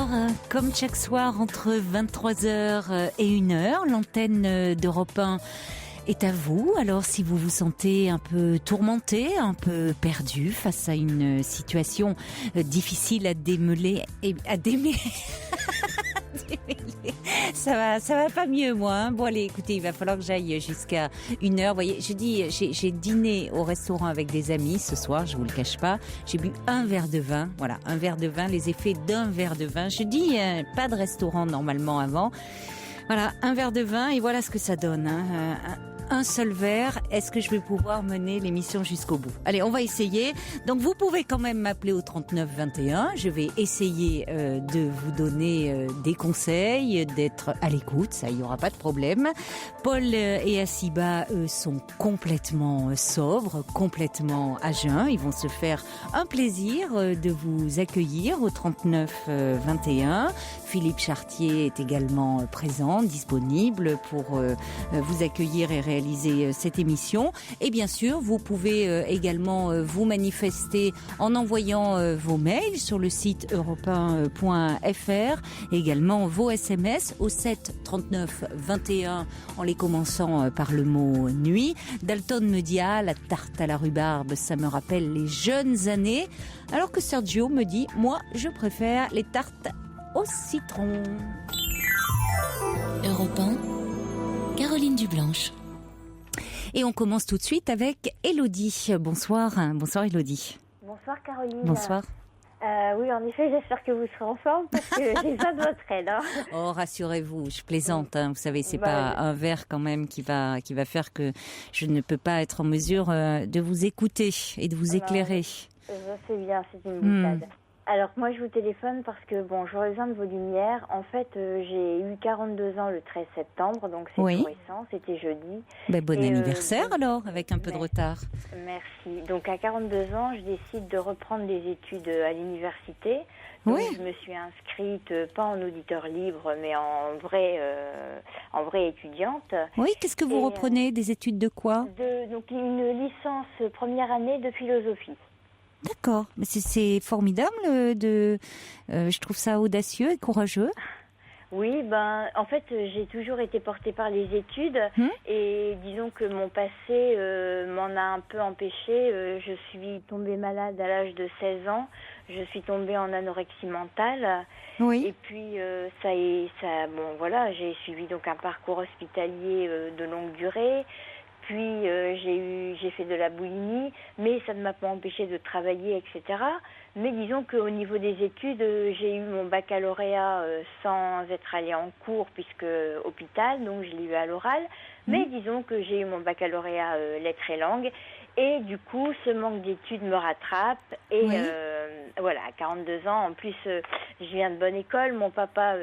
soir, comme chaque soir, entre 23h et 1h, l'antenne d'Europe 1 est à vous. Alors, si vous vous sentez un peu tourmenté, un peu perdu face à une situation difficile à démêler, Ça va pas mieux, moi. Hein. Bon, allez, écoutez, il va falloir que j'aille jusqu'à 1h. Vous voyez, je dis, j'ai dîné au restaurant avec des amis ce soir, je vous le cache pas. J'ai bu un verre de vin. Voilà, un verre de vin, les effets d'un verre de vin. Je dis, pas de restaurant normalement avant. Voilà, un verre de vin et voilà ce que ça donne. Hein. Un seul verre, est-ce que je vais pouvoir mener l'émission jusqu'au bout? Allez, on va essayer. Donc vous pouvez quand même m'appeler au 39 21. Je vais essayer de vous donner des conseils, d'être à l'écoute, ça il y aura pas de problème. Paul et Asiba eux sont complètement sobres, complètement à jeun. Ils vont se faire un plaisir de vous accueillir au 39 21. Philippe Chartier est également présent, disponible pour vous accueillir et réaliser cette émission. Et bien sûr, vous pouvez également vous manifester en envoyant vos mails sur le site europe1.fr, également vos SMS au 7 39 21 en les commençant par le mot nuit. Dalton me dit la tarte à la rhubarbe, ça me rappelle les jeunes années, alors que Sergio me dit moi je préfère les tartes au citron. Europe 1, Caroline Dublanche. Et on commence tout de suite avec Élodie. Bonsoir, bonsoir Élodie. Bonsoir Caroline. Bonsoir. Oui, en effet, j'espère que vous serez en forme parce que j'ai besoin de votre aide. Hein. Oh, rassurez-vous, je plaisante. Hein. Vous savez, c'est pas un verre quand même qui va faire que je ne peux pas être en mesure de vous écouter et de vous éclairer. C'est bien, c'est une boutade. Alors moi je vous téléphone parce que j'aurais besoin de vos lumières. En fait j'ai eu 42 ans le 13 septembre, donc c'est tout récent, c'était jeudi. Bon anniversaire alors, avec un peu de retard. Merci. Donc à 42 ans je décide de reprendre des études à l'université. Donc je me suis inscrite pas en auditeur libre mais en vraie étudiante. Oui, qu'est-ce que vous reprenez, des études de quoi? Donc une licence première année de philosophie. D'accord, mais c'est formidable je trouve ça audacieux et courageux. Oui, en fait, j'ai toujours été portée par les études et disons que mon passé m'en a un peu empêchée. Je suis tombée malade à l'âge de 16 ans. Je suis tombée en anorexie mentale. Oui. Et puis j'ai suivi donc un parcours hospitalier de longue durée. Puis j'ai fait de la boulimie, mais ça ne m'a pas empêché de travailler, etc. Mais disons qu'au niveau des études, j'ai eu mon baccalauréat sans être allée en cours, puisque hôpital, donc je l'ai eu à l'oral. Mais disons que j'ai eu mon baccalauréat lettres et langues. Et du coup, ce manque d'études me rattrape. Et à 42 ans, en plus, je viens de bonne école. Mon papa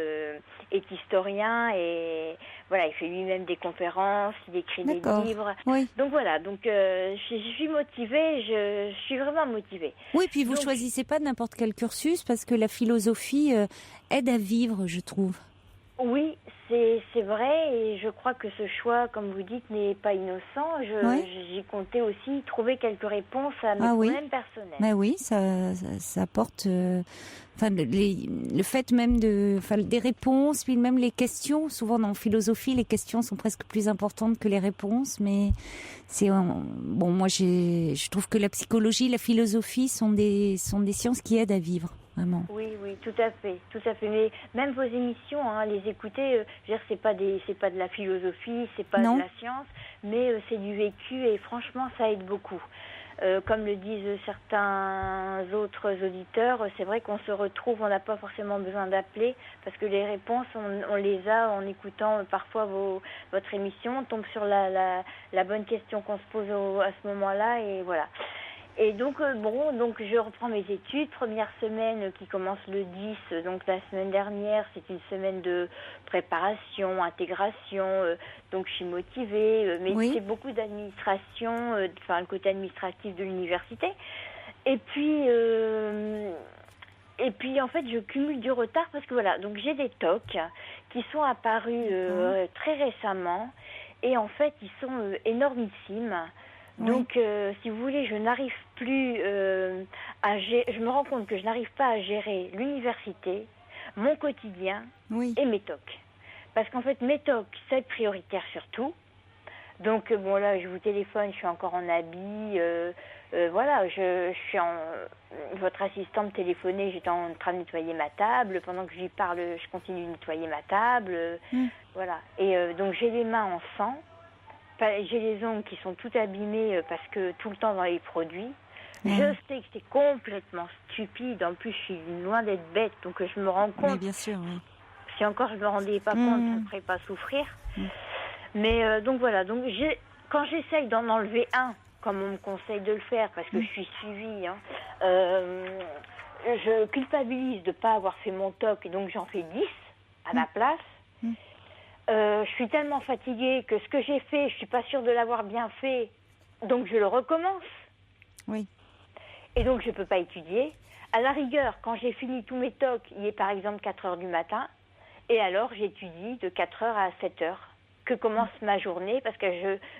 est historien et voilà, il fait lui-même des conférences, il écrit des livres. Oui. Donc voilà, je suis motivée, je suis vraiment motivée. Oui, puis vous choisissez pas n'importe quel cursus parce que la philosophie aide à vivre, je trouve. Oui, c'est vrai et je crois que ce choix, comme vous dites, n'est pas innocent. J'y comptais aussi trouver quelques réponses à mes problèmes personnels. Mais oui, ça apporte le fait même des réponses, puis même les questions. Souvent dans philosophie, les questions sont presque plus importantes que les réponses. Mais moi je trouve que la psychologie, la philosophie sont des sciences qui aident à vivre. Vraiment. Oui, tout à fait. Mais même vos émissions, les écouter, c'est pas de la philosophie, c'est pas de la science, mais c'est du vécu et franchement, ça aide beaucoup. Comme le disent certains autres auditeurs, c'est vrai qu'on se retrouve, on n'a pas forcément besoin d'appeler parce que les réponses, on les a en écoutant parfois votre émission, on tombe sur la bonne question qu'on se pose à ce moment-là et voilà. Et donc je reprends mes études. Première semaine qui commence le 10, donc la semaine dernière, c'est une semaine de préparation, intégration. Donc je suis motivée, mais c'est beaucoup d'administration, le côté administratif de l'université. Et puis en fait, je cumule du retard parce que donc j'ai des TOC qui sont apparus très récemment et en fait, ils sont énormissimes. Donc, si vous voulez, je n'arrive plus à gérer. Je me rends compte que je n'arrive pas à gérer l'université, mon quotidien Oui. et mes tocs. Parce qu'en fait, mes tocs, c'est prioritaire surtout. Donc, bon, là, je vous téléphone, je suis encore en habit. Voilà, je suis votre assistant me téléphonait, j'étais en train de nettoyer ma table. Pendant que je lui parle, je continue de nettoyer ma table. Voilà. Et donc, j'ai les mains en sang. J'ai les ongles qui sont tout abîmés parce que tout le temps dans les produits. Je sais que c'est complètement stupide. En plus, je suis loin d'être bête, donc je me rends compte. Mais bien sûr, oui. Si encore je me rendais pas compte, ça me ferait pas souffrir. Mais donc voilà. Donc quand j'essaye d'en enlever un, comme on me conseille de le faire, parce que je suis suivie, je culpabilise de pas avoir fait mon toc, et donc j'en fais 10 à la place. Je suis tellement fatiguée que ce que j'ai fait, je suis pas sûre de l'avoir bien fait, donc je le recommence. Oui. Et donc je peux pas étudier. À la rigueur, quand j'ai fini tous mes tocs, il est par exemple 4 heures du matin, et alors j'étudie de 4 heures à 7 heures, que commence ma journée, parce que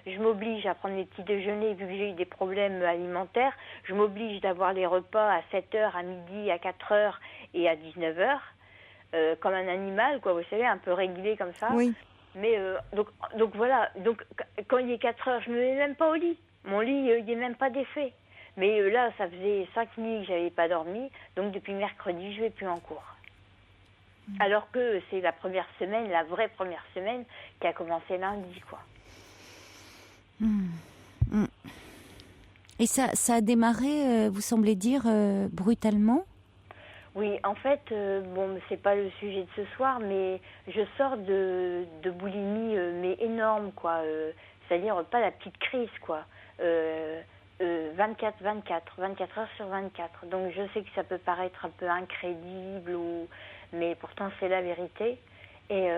je m'oblige à prendre mes petits déjeuners, vu que j'ai eu des problèmes alimentaires, je m'oblige d'avoir les repas à 7 heures, à midi, à 4 heures et à 19 heures. Comme un animal, quoi, vous savez, un peu réglé comme ça. Oui. Mais donc voilà, donc quand il est 4 heures, je me mets même pas au lit. Mon lit, il n'est même pas défait. Mais là, ça faisait 5 nuits que j'avais pas dormi, donc depuis mercredi, je vais plus en cours. Alors que c'est la première semaine, la vraie première semaine, qui a commencé lundi, quoi. Et ça a démarré, vous semblez dire, brutalement? Oui, en fait, bon, c'est pas le sujet de ce soir, mais je sors de boulimie, mais énorme, quoi. C'est-à-dire pas la petite crise, quoi. 24 heures sur 24. Donc je sais que ça peut paraître un peu incrédible, mais pourtant c'est la vérité. Et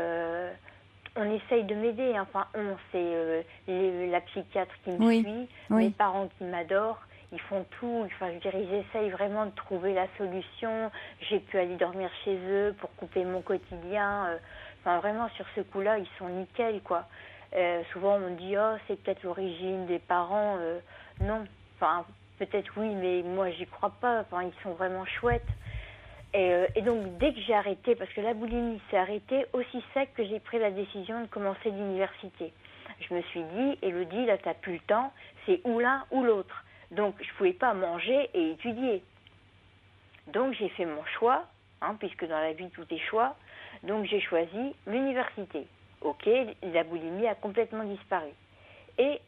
on essaye de m'aider. Enfin, c'est la psychiatre qui me suit, mes parents qui m'adorent. Ils font tout, enfin, je veux dire, ils essayent vraiment de trouver la solution. J'ai pu aller dormir chez eux pour couper mon quotidien. Enfin, vraiment, sur ce coup-là, ils sont nickel, quoi. Souvent, on me dit, oh, c'est peut-être l'origine des parents. Non, enfin, peut-être oui, mais moi, j'y crois pas. Enfin, ils sont vraiment chouettes. Et donc, dès que j'ai arrêté, parce que la boulimie s'est arrêtée aussi sec que j'ai pris la décision de commencer l'université. Je me suis dit, Élodie, là, t'as plus le temps, c'est ou l'un ou l'autre. Donc, je ne pouvais pas manger et étudier. Donc, j'ai fait mon choix, puisque dans la vie, tout est choix. Donc, j'ai choisi l'université. Ok, la boulimie a complètement disparu. Et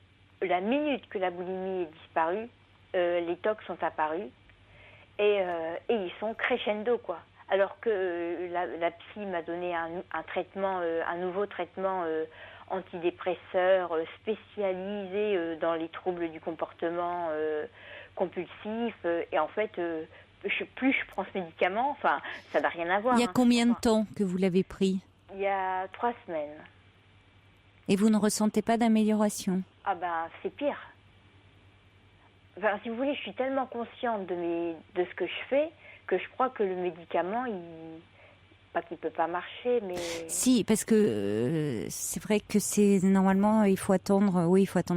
la minute que la boulimie est disparue, les tocs sont apparus. Et ils sont crescendo, quoi. Alors que la psy m'a donné un traitement, un nouveau traitement antidépresseur spécialisé dans les troubles du comportement compulsif. Et en fait, plus je prends ce médicament, enfin, ça n'a rien à voir. Il y a combien de temps que vous l'avez pris? Il y a 3 semaines. Et vous ne ressentez pas d'amélioration? Ah ben, c'est pire. Enfin, si vous voulez, je suis tellement consciente de ce que je fais que je crois que le médicament, pas qu'il peut pas marcher, mais... Si, parce que c'est vrai que c'est normalement, il faut attendre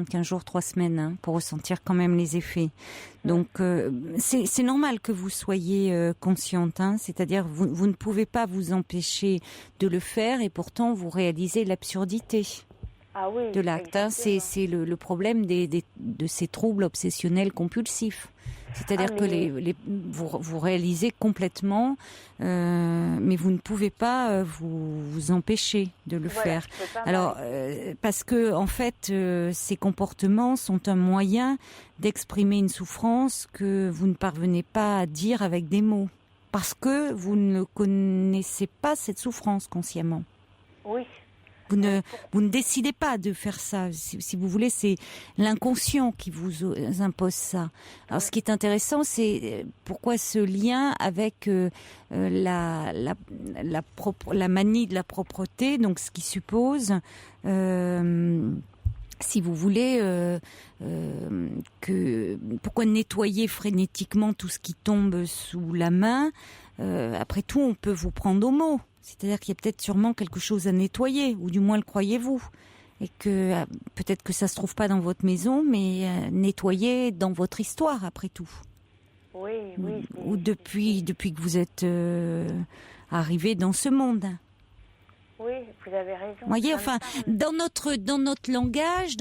15 jours, 3 semaines pour ressentir quand même les effets. Donc, c'est normal que vous soyez consciente, c'est-à-dire vous ne pouvez pas vous empêcher de le faire et pourtant vous réalisez l'absurdité. De l'acte. C'est le problème de ces troubles obsessionnels compulsifs. C'est-à-dire que vous réalisez complètement, mais vous ne pouvez pas vous empêcher de le faire. Alors, parce que en fait, ces comportements sont un moyen d'exprimer une souffrance que vous ne parvenez pas à dire avec des mots, parce que vous ne connaissez pas cette souffrance consciemment. Oui. Vous ne décidez pas de faire ça. Si vous voulez, c'est l'inconscient qui vous impose ça. Alors, ce qui est intéressant, c'est pourquoi ce lien avec la manie de la propreté, donc ce qui suppose, si vous voulez, pourquoi nettoyer frénétiquement tout ce qui tombe sous la main. Après tout, on peut vous prendre au mot. C'est-à-dire qu'il y a peut-être sûrement quelque chose à nettoyer, ou du moins le croyez-vous. Et que peut-être que ça se trouve pas dans votre maison, mais nettoyer dans votre histoire, après tout. Oui. Ou depuis que vous êtes arriver dans ce monde. Oui, vous avez raison. Vous voyez, enfin, dans notre langage,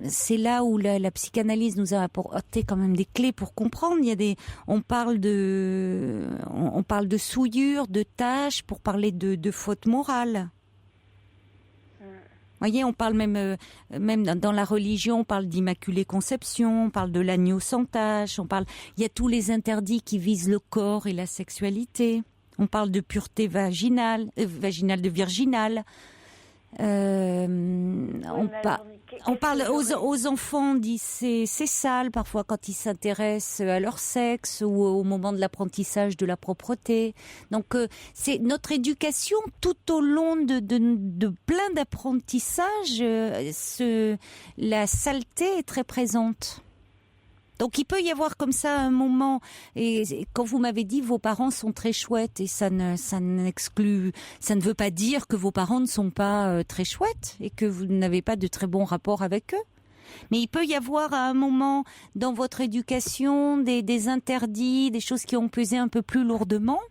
c'est là où la psychanalyse nous a apporté quand même des clés pour comprendre. On parle de souillure, de tâches, pour parler de faute morale. Vous voyez, on parle même dans la religion, on parle d'immaculée conception, on parle de l'agneau sans tache, il y a tous les interdits qui visent le corps et la sexualité. On parle de pureté vaginale, de virginale. On parle aux enfants, on dit c'est sale parfois quand ils s'intéressent à leur sexe ou au moment de l'apprentissage de la propreté. Donc c'est notre éducation tout au long de plein d'apprentissages. La saleté est très présente. Donc il peut y avoir comme ça un moment, et quand vous m'avez dit vos parents sont très chouettes, et ça ne veut pas dire que vos parents ne sont pas très chouettes et que vous n'avez pas de très bons rapports avec eux. Mais il peut y avoir à un moment dans votre éducation des interdits, des choses qui ont pesé un peu plus lourdement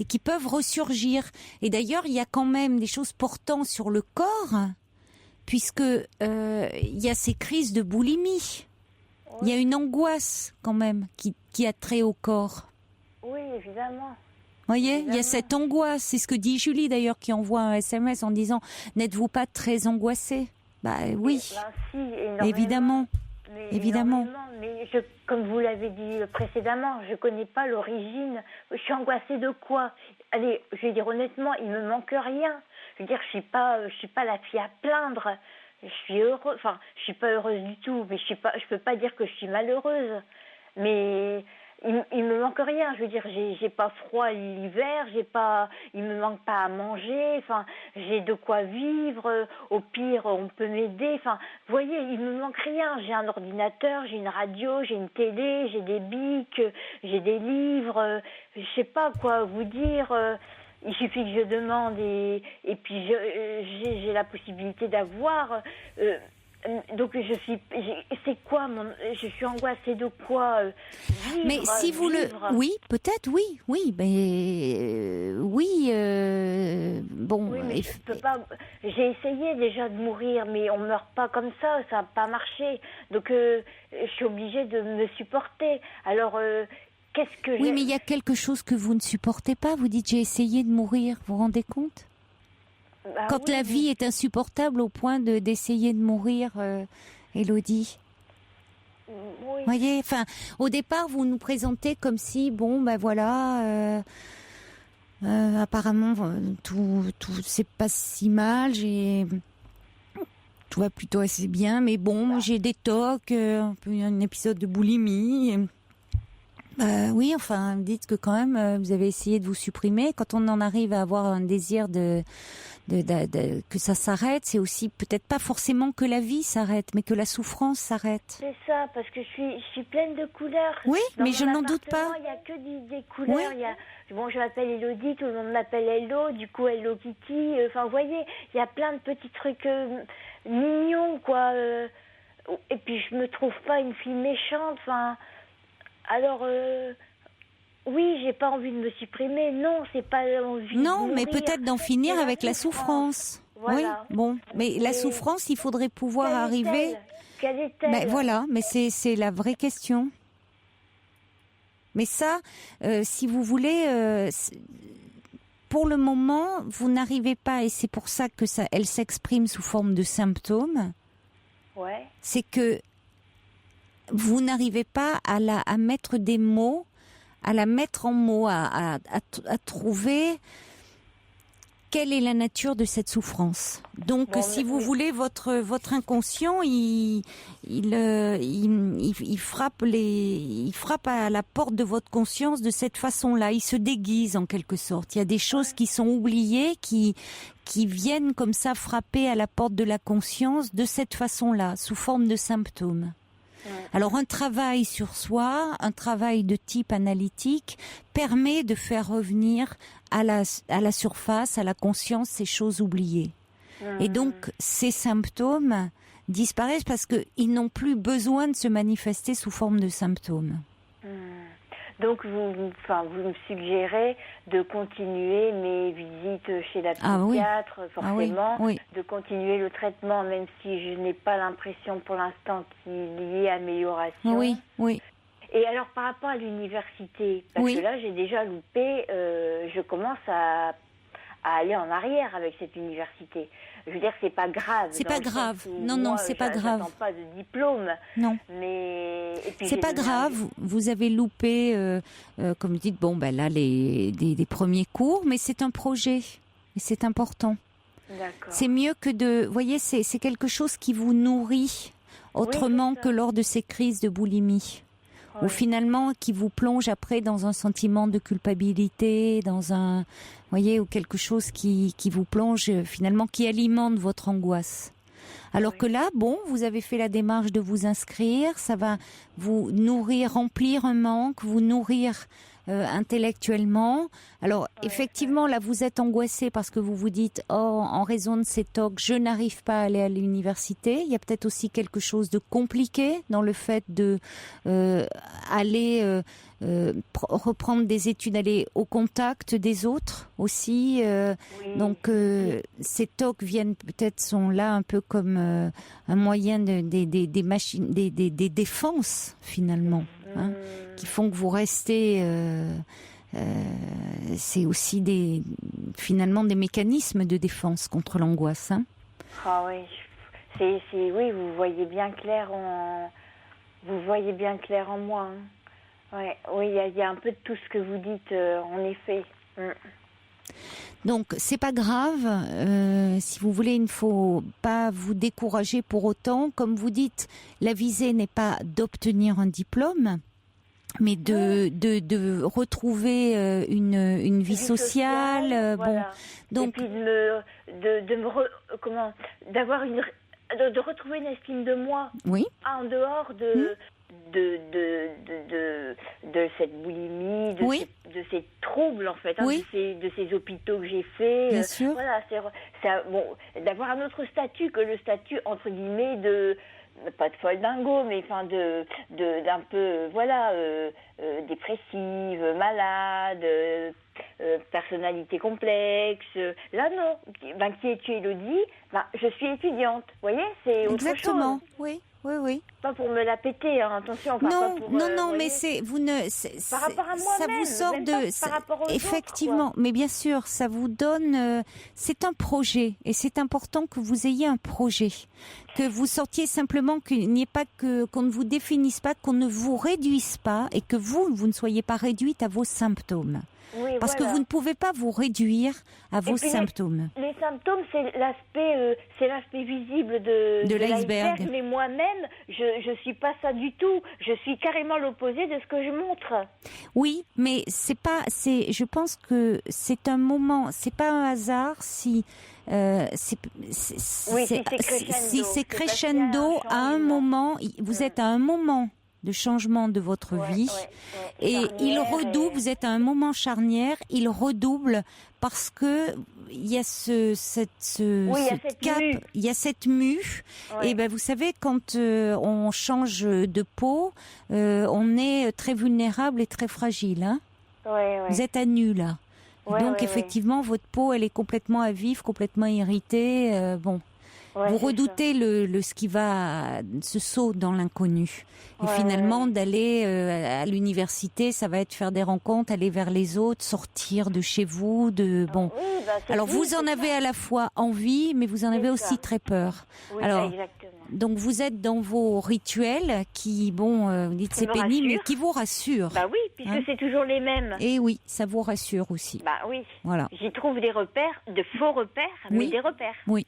et qui peuvent ressurgir. Et d'ailleurs, il y a quand même des choses portant sur le corps, puisque il y a ces crises de boulimie. Il y a une angoisse quand même qui a trait au corps. Oui, évidemment. Vous voyez, il y a cette angoisse. C'est ce que dit Julie d'ailleurs, qui envoie un SMS en disant « N'êtes-vous pas très angoissée ?» Bah oui, si, évidemment. Évidemment. Mais comme vous l'avez dit précédemment, je ne connais pas l'origine. Je suis angoissée de quoi? Allez, je vais dire honnêtement, il me manque rien. Je veux dire, je suis pas la fille à plaindre. Je suis heureuse, enfin, je suis pas heureuse du tout, mais je peux pas dire que je suis malheureuse. Mais il me manque rien. Je veux dire, j'ai pas froid l'hiver, il me manque pas à manger. Enfin, j'ai de quoi vivre. Au pire, on peut m'aider. Enfin, vous voyez, il me manque rien. J'ai un ordinateur, j'ai une radio, j'ai une télé, j'ai des bics, j'ai des livres. Je sais pas quoi vous dire. Il suffit que je demande et puis j'ai la possibilité d'avoir. Donc je suis angoissée de quoi vivre, mais si vous vivre. oui, peut-être oui, mais oui, bon. Oui, mais je peux pas. J'ai essayé déjà de mourir, mais on meurt pas comme ça n'a pas marché. Donc je suis obligée de me supporter. Alors oui, mais il y a quelque chose que vous ne supportez pas. Vous dites j'ai essayé de mourir. Vous vous rendez compte? Quand la vie est insupportable au point d'essayer de mourir, Élodie. Oui. Vous voyez, enfin, au départ, vous nous présentez comme si, bon, ben voilà, apparemment, tout c'est pas si mal. Tout va plutôt assez bien, mais bon, j'ai des tocs, un épisode de boulimie. Oui, enfin, dites que quand même, vous avez essayé de vous supprimer. Quand on en arrive à avoir un désir que ça s'arrête, c'est aussi peut-être pas forcément que la vie s'arrête, mais que la souffrance s'arrête. C'est ça, parce que je suis pleine de couleurs. Oui, mais je n'en doute pas. Il n'y a que des couleurs. Oui. Bon, je m'appelle Élodie, tout le monde m'appelle Hello, du coup Hello Kitty. Enfin, vous voyez, il y a plein de petits trucs mignons, quoi. Et puis, je me trouve pas une fille méchante, enfin... Alors, oui, j'ai pas envie de me supprimer. Non, c'est pas envie de non, mourir, mais peut-être d'en finir avec la souffrance. Voilà. Oui, bon. Mais la souffrance, il faudrait pouvoir arriver... Quelle est-elle? Ben voilà, mais c'est la vraie question. Mais ça, si vous voulez... pour le moment, vous n'arrivez pas, et c'est pour ça que elle s'exprime sous forme de symptômes. Ouais. C'est que vous n'arrivez pas à mettre des mots, à la mettre en mots, à trouver quelle est la nature de cette souffrance. Donc, bon, si vous voulez, votre inconscient, il frappe à la porte de votre conscience de cette façon-là. Il se déguise en quelque sorte. Il y a des choses qui sont oubliées, qui viennent comme ça frapper à la porte de la conscience de cette façon-là, sous forme de symptômes. Alors un travail sur soi, un travail de type analytique permet de faire revenir à la surface, à la conscience, ces choses oubliées. Et donc ces symptômes disparaissent parce qu'ils n'ont plus besoin de se manifester sous forme de symptômes. Donc, vous me suggérez de continuer mes visites chez la psychiatre, forcément, de continuer le traitement, même si je n'ai pas l'impression pour l'instant qu'il y ait amélioration. Oui, oui. Et alors, par rapport à l'université, parce que là, j'ai déjà loupé, je commence à aller en arrière avec cette université. Je veux dire, c'est pas grave. C'est pas grave. Non, c'est pas grave. J'attends pas de diplôme. Non. Mais c'est pas grave. Vous avez loupé, comme vous dites, là des premiers cours, mais c'est un projet et c'est important. D'accord. C'est mieux que de, vous voyez, c'est quelque chose qui vous nourrit autrement que lors de ces crises de boulimie. Ou finalement qui vous plonge après dans un sentiment de culpabilité, ou quelque chose qui vous plonge finalement, qui alimente votre angoisse. Alors que là, vous avez fait la démarche de vous inscrire, ça va vous nourrir, remplir un manque, vous nourrir intellectuellement. Alors effectivement, là vous êtes angoissé parce que vous vous dites en raison de ces TOC, je n'arrive pas à aller à l'université. Il y a peut-être aussi quelque chose de compliqué dans le fait de aller reprendre des études, aller au contact des autres aussi. Donc ces TOC sont là un peu comme un moyen des machines, des défenses finalement. Qui font que vous restez. C'est aussi finalement des mécanismes de défense contre l'angoisse. Ah oui, oui, vous voyez bien clair en moi. Oui, il y a un peu de tout ce que vous dites, en effet. Donc c'est pas grave. Si vous voulez, il ne faut pas vous décourager pour autant. Comme vous dites, la visée n'est pas d'obtenir un diplôme, mais de retrouver une vie sociale. Voilà. Donc, et puis de retrouver une estime de moi. Oui. En dehors de cette boulimie, de ces troubles en fait, de ces hôpitaux que j'ai faits. Bien sûr. Voilà, d'avoir un autre statut que le statut entre guillemets pas de folle dingo, mais d'un peu dépressive, malade, personnalité complexe. Là non, qui es-tu, Élodie? Je suis étudiante. Vous voyez, c'est autre chose. Exactement. Oui. Pas pour me la péter, attention. Non, mais par rapport à moi-même. Ça vous sort par rapport aux effectivement, autres, mais bien sûr, ça vous donne. C'est un projet, et c'est important que vous ayez un projet, que vous sortiez simplement, qu'il n'y ait pas qu'on ne vous définisse pas, qu'on ne vous réduise pas, et que vous ne soyez pas réduite à vos symptômes. Oui, parce que vous ne pouvez pas vous réduire à vos symptômes. Les symptômes, c'est l'aspect visible de l'iceberg. Mais moi-même, je suis pas ça du tout. Je suis carrément l'opposé de ce que je montre. Oui, mais je pense que c'est un moment, c'est pas un hasard si c'est crescendo à un moment. Vous êtes à un moment de changement de votre vie et il redouble, vous êtes à un moment charnière, il redouble parce que il y a il y a cette mue et vous savez quand on change de peau, on est très vulnérable et très fragile. Vous êtes à nu là. Donc effectivement votre peau elle est complètement à vif, complètement irritée, vous redoutez ce saut dans l'inconnu. Et finalement, d'aller à l'université, ça va être faire des rencontres, aller vers les autres, sortir de chez vous. Alors, vous en avez à la fois envie, mais vous en avez aussi très peur. Oui, alors, exactement. Donc, vous êtes dans vos rituels qui, vous dites c'est pénible, mais qui vous rassurent. Oui, puisque c'est toujours les mêmes. Et oui, ça vous rassure aussi. Oui. Voilà. J'y trouve des repères, de faux repères, mais des repères. Oui.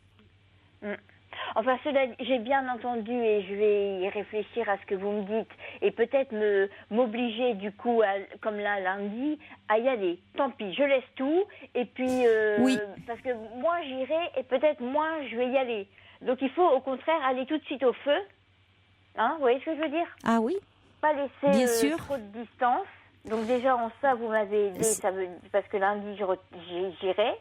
Enfin, cela, j'ai bien entendu et je vais y réfléchir à ce que vous me dites et peut-être m'obliger du coup, comme là lundi, à y aller. Tant pis, je laisse tout et puis parce que moi j'irai et peut-être moi je vais y aller. Donc il faut au contraire aller tout de suite au feu. Vous voyez ce que je veux dire? Ah oui. Pas laisser bien sûr. trop de distance. Donc déjà en ça vous m'avez aidé, parce que lundi j'irai.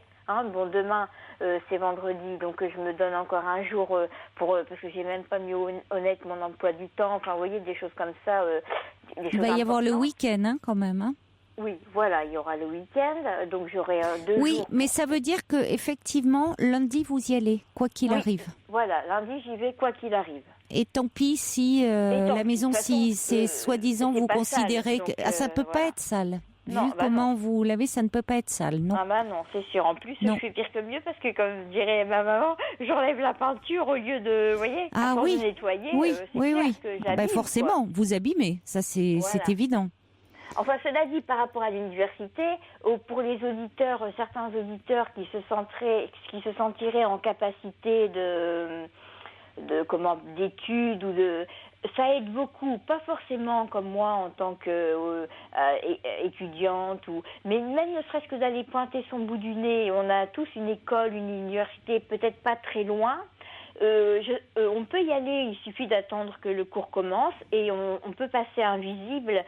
Demain c'est vendredi, donc je me donne encore un jour parce que j'ai même pas mis honnête mon emploi du temps. Enfin, vous voyez, des choses comme ça. Il va y avoir le week-end, hein, quand même. Hein. Oui, voilà, il y aura le week-end, donc j'aurai 2 jours. Oui, mais ça veut dire que effectivement, lundi, vous y allez, quoi qu'il arrive. Voilà, lundi, j'y vais, quoi qu'il arrive. Et tant pis si la maison, si c'est soi-disant, vous considérez que... Ah, ça peut pas être sale. Non, Vu comment vous l'avez, ça ne peut pas être sale, non. Ah bah non, c'est sûr. En plus, je suis pire que mieux parce que, comme dirait ma maman, j'enlève la peinture au lieu de, vous voyez, de nettoyer. Oui, oui. Que j'abîme, forcément, vous abîmez, ça c'est évident. Enfin, cela dit, par rapport à l'université, pour les auditeurs, certains auditeurs qui se sentiraient en capacité d'études ou de... Ça aide beaucoup, pas forcément comme moi en tant qu'étudiante, mais même ne serait-ce que d'aller pointer son bout du nez. On a tous une école, une université, peut-être pas très loin. On peut y aller, il suffit d'attendre que le cours commence et on peut passer invisible.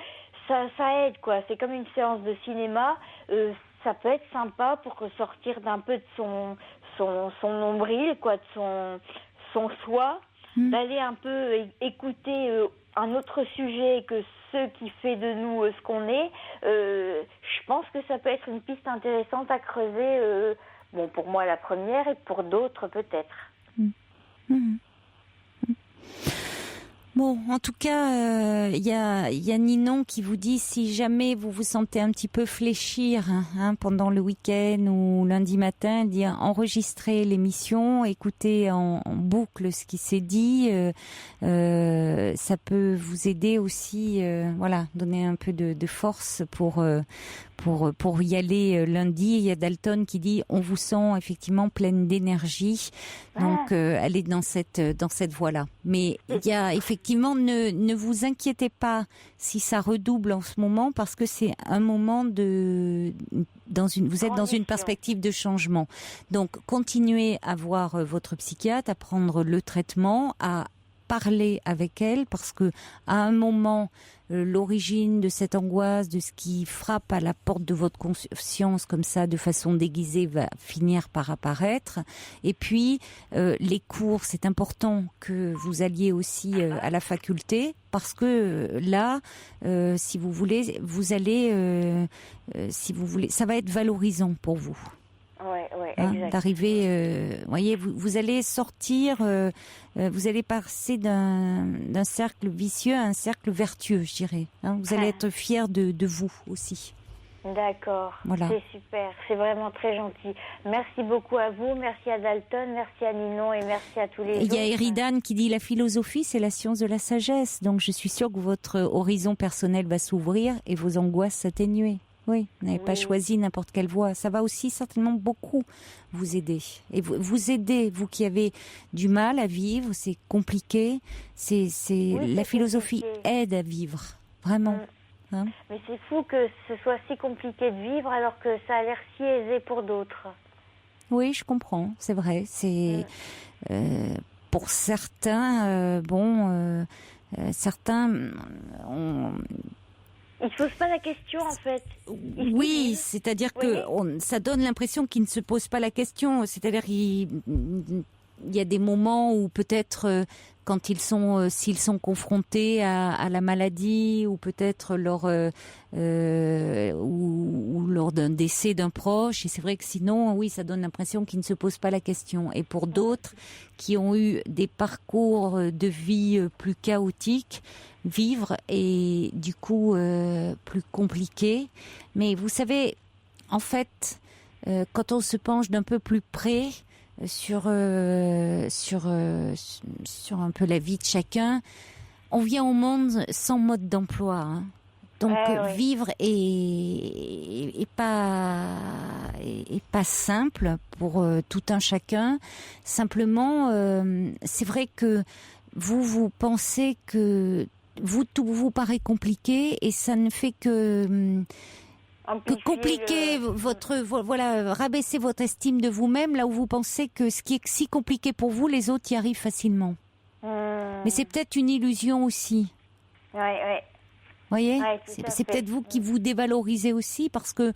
Ça aide, quoi. C'est comme une séance de cinéma. Ça peut être sympa pour sortir d'un peu de son nombril, quoi, de son soi. D'aller un peu écouter un autre sujet que ce qui fait de nous ce qu'on est. Je pense que ça peut être une piste intéressante à creuser, pour moi la première et pour d'autres peut-être. Bon, en tout cas, il y a Ninon qui vous dit si jamais vous vous sentez un petit peu fléchir pendant le week-end ou lundi matin, dire enregistrez l'émission, écoutez en boucle ce qui s'est dit, ça peut vous aider aussi, donner un peu de force pour y aller lundi. Il y a Dalton qui dit on vous sent effectivement pleine d'énergie, donc allez dans cette voie-là. Mais il y a effectivement ne vous inquiétez pas si ça redouble en ce moment parce que c'est un moment vous êtes dans une perspective de changement. Donc continuez à voir votre psychiatre, à prendre le traitement, à parler avec elle parce que à un moment l'origine de cette angoisse, de ce qui frappe à la porte de votre conscience comme ça de façon déguisée va finir par apparaître. Et puis les cours, c'est important que vous alliez aussi à la faculté parce que là, si vous voulez, vous allez, ça va être valorisant pour vous. D'arriver, voyez, vous allez sortir, vous allez passer d'un cercle vicieux à un cercle vertueux, je dirais. Vous allez être fiers de vous aussi. D'accord, voilà. C'est super, c'est vraiment très gentil. Merci beaucoup à vous, merci à Dalton, merci à Ninon et merci à tous les autres. Il y a Eridan qui dit la philosophie, c'est la science de la sagesse. Donc je suis sûre que votre horizon personnel va s'ouvrir et vos angoisses s'atténuer. Oui, vous n'avez pas choisi n'importe quelle voie. Ça va aussi certainement beaucoup vous aider. Et vous aider, vous qui avez du mal à vivre, c'est compliqué. La philosophie aide à vivre, vraiment. Mais c'est fou que ce soit si compliqué de vivre alors que ça a l'air si aisé pour d'autres. Oui, je comprends, c'est vrai. C'est pour certains, certains ils ne se posent pas la question, en fait. Oui, c'est-à-dire que ça donne l'impression qu'ils ne se posent pas la question. C'est-à-dire qu'il y a des moments où peut-être quand s'ils sont confrontés à la maladie ou peut-être lors d'un décès d'un proche. Et c'est vrai que sinon, oui, ça donne l'impression qu'ils ne se posent pas la question. Et pour d'autres qui ont eu des parcours de vie plus chaotiques, vivre est du coup plus compliqué. Mais vous savez, en fait, quand on se penche d'un peu plus près sur un peu la vie de chacun, on vient au monde sans mode d'emploi. Donc vivre est pas simple pour tout un chacun. Simplement, c'est vrai que vous pensez que tout vous paraît compliqué et ça ne fait que compliquer rabaisser votre estime de vous-même là où vous pensez que ce qui est si compliqué pour vous, les autres y arrivent facilement. Mais c'est peut-être une illusion aussi. Voyez, c'est peut-être vous qui vous dévalorisez aussi parce que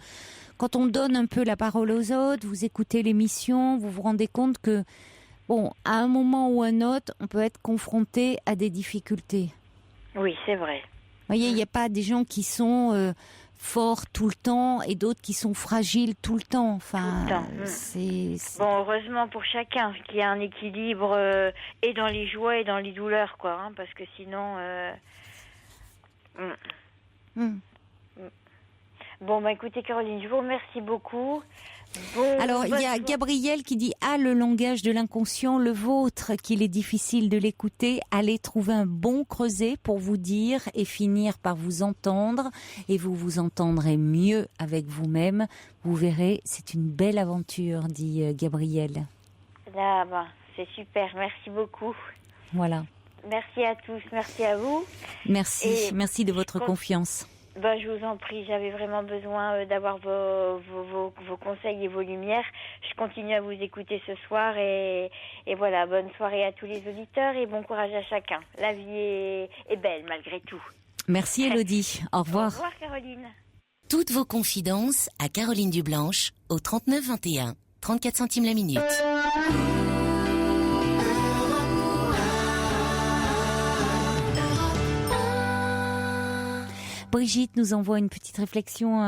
quand on donne un peu la parole aux autres, vous écoutez l'émission, vous vous rendez compte que à un moment ou un autre, on peut être confronté à des difficultés. Oui, c'est vrai. voyez, il n'y a pas des gens qui sont forts tout le temps et d'autres qui sont fragiles tout le temps. Enfin, tout le temps. c'est... Bon, heureusement pour chacun qu'il y a un équilibre et dans les joies et dans les douleurs, quoi, hein, parce que sinon... Bon, bah écoutez Caroline, je vous remercie beaucoup. Bon, alors, il y a Gabriel qui dit « Ah, le langage de l'inconscient, le vôtre, qu'il est difficile de l'écouter. Allez trouver un bon creuset pour vous dire et finir par vous entendre. Et vous vous entendrez mieux avec vous-même. Vous verrez, c'est une belle aventure, dit Gabriel. » Là, bah, c'est super, merci beaucoup. Voilà. Merci à tous, merci à vous. Merci, merci de votre confiance. Ben, je vous en prie, j'avais vraiment besoin d'avoir vos conseils et vos lumières. Je continue à vous écouter ce soir et voilà, bonne soirée à tous les auditeurs et bon courage à chacun. La vie est belle malgré tout. Merci Élodie, au revoir. Au revoir Caroline. Toutes vos confidences à Caroline Dublanche au 39 21, 34 centimes la minute. Brigitte nous envoie une petite réflexion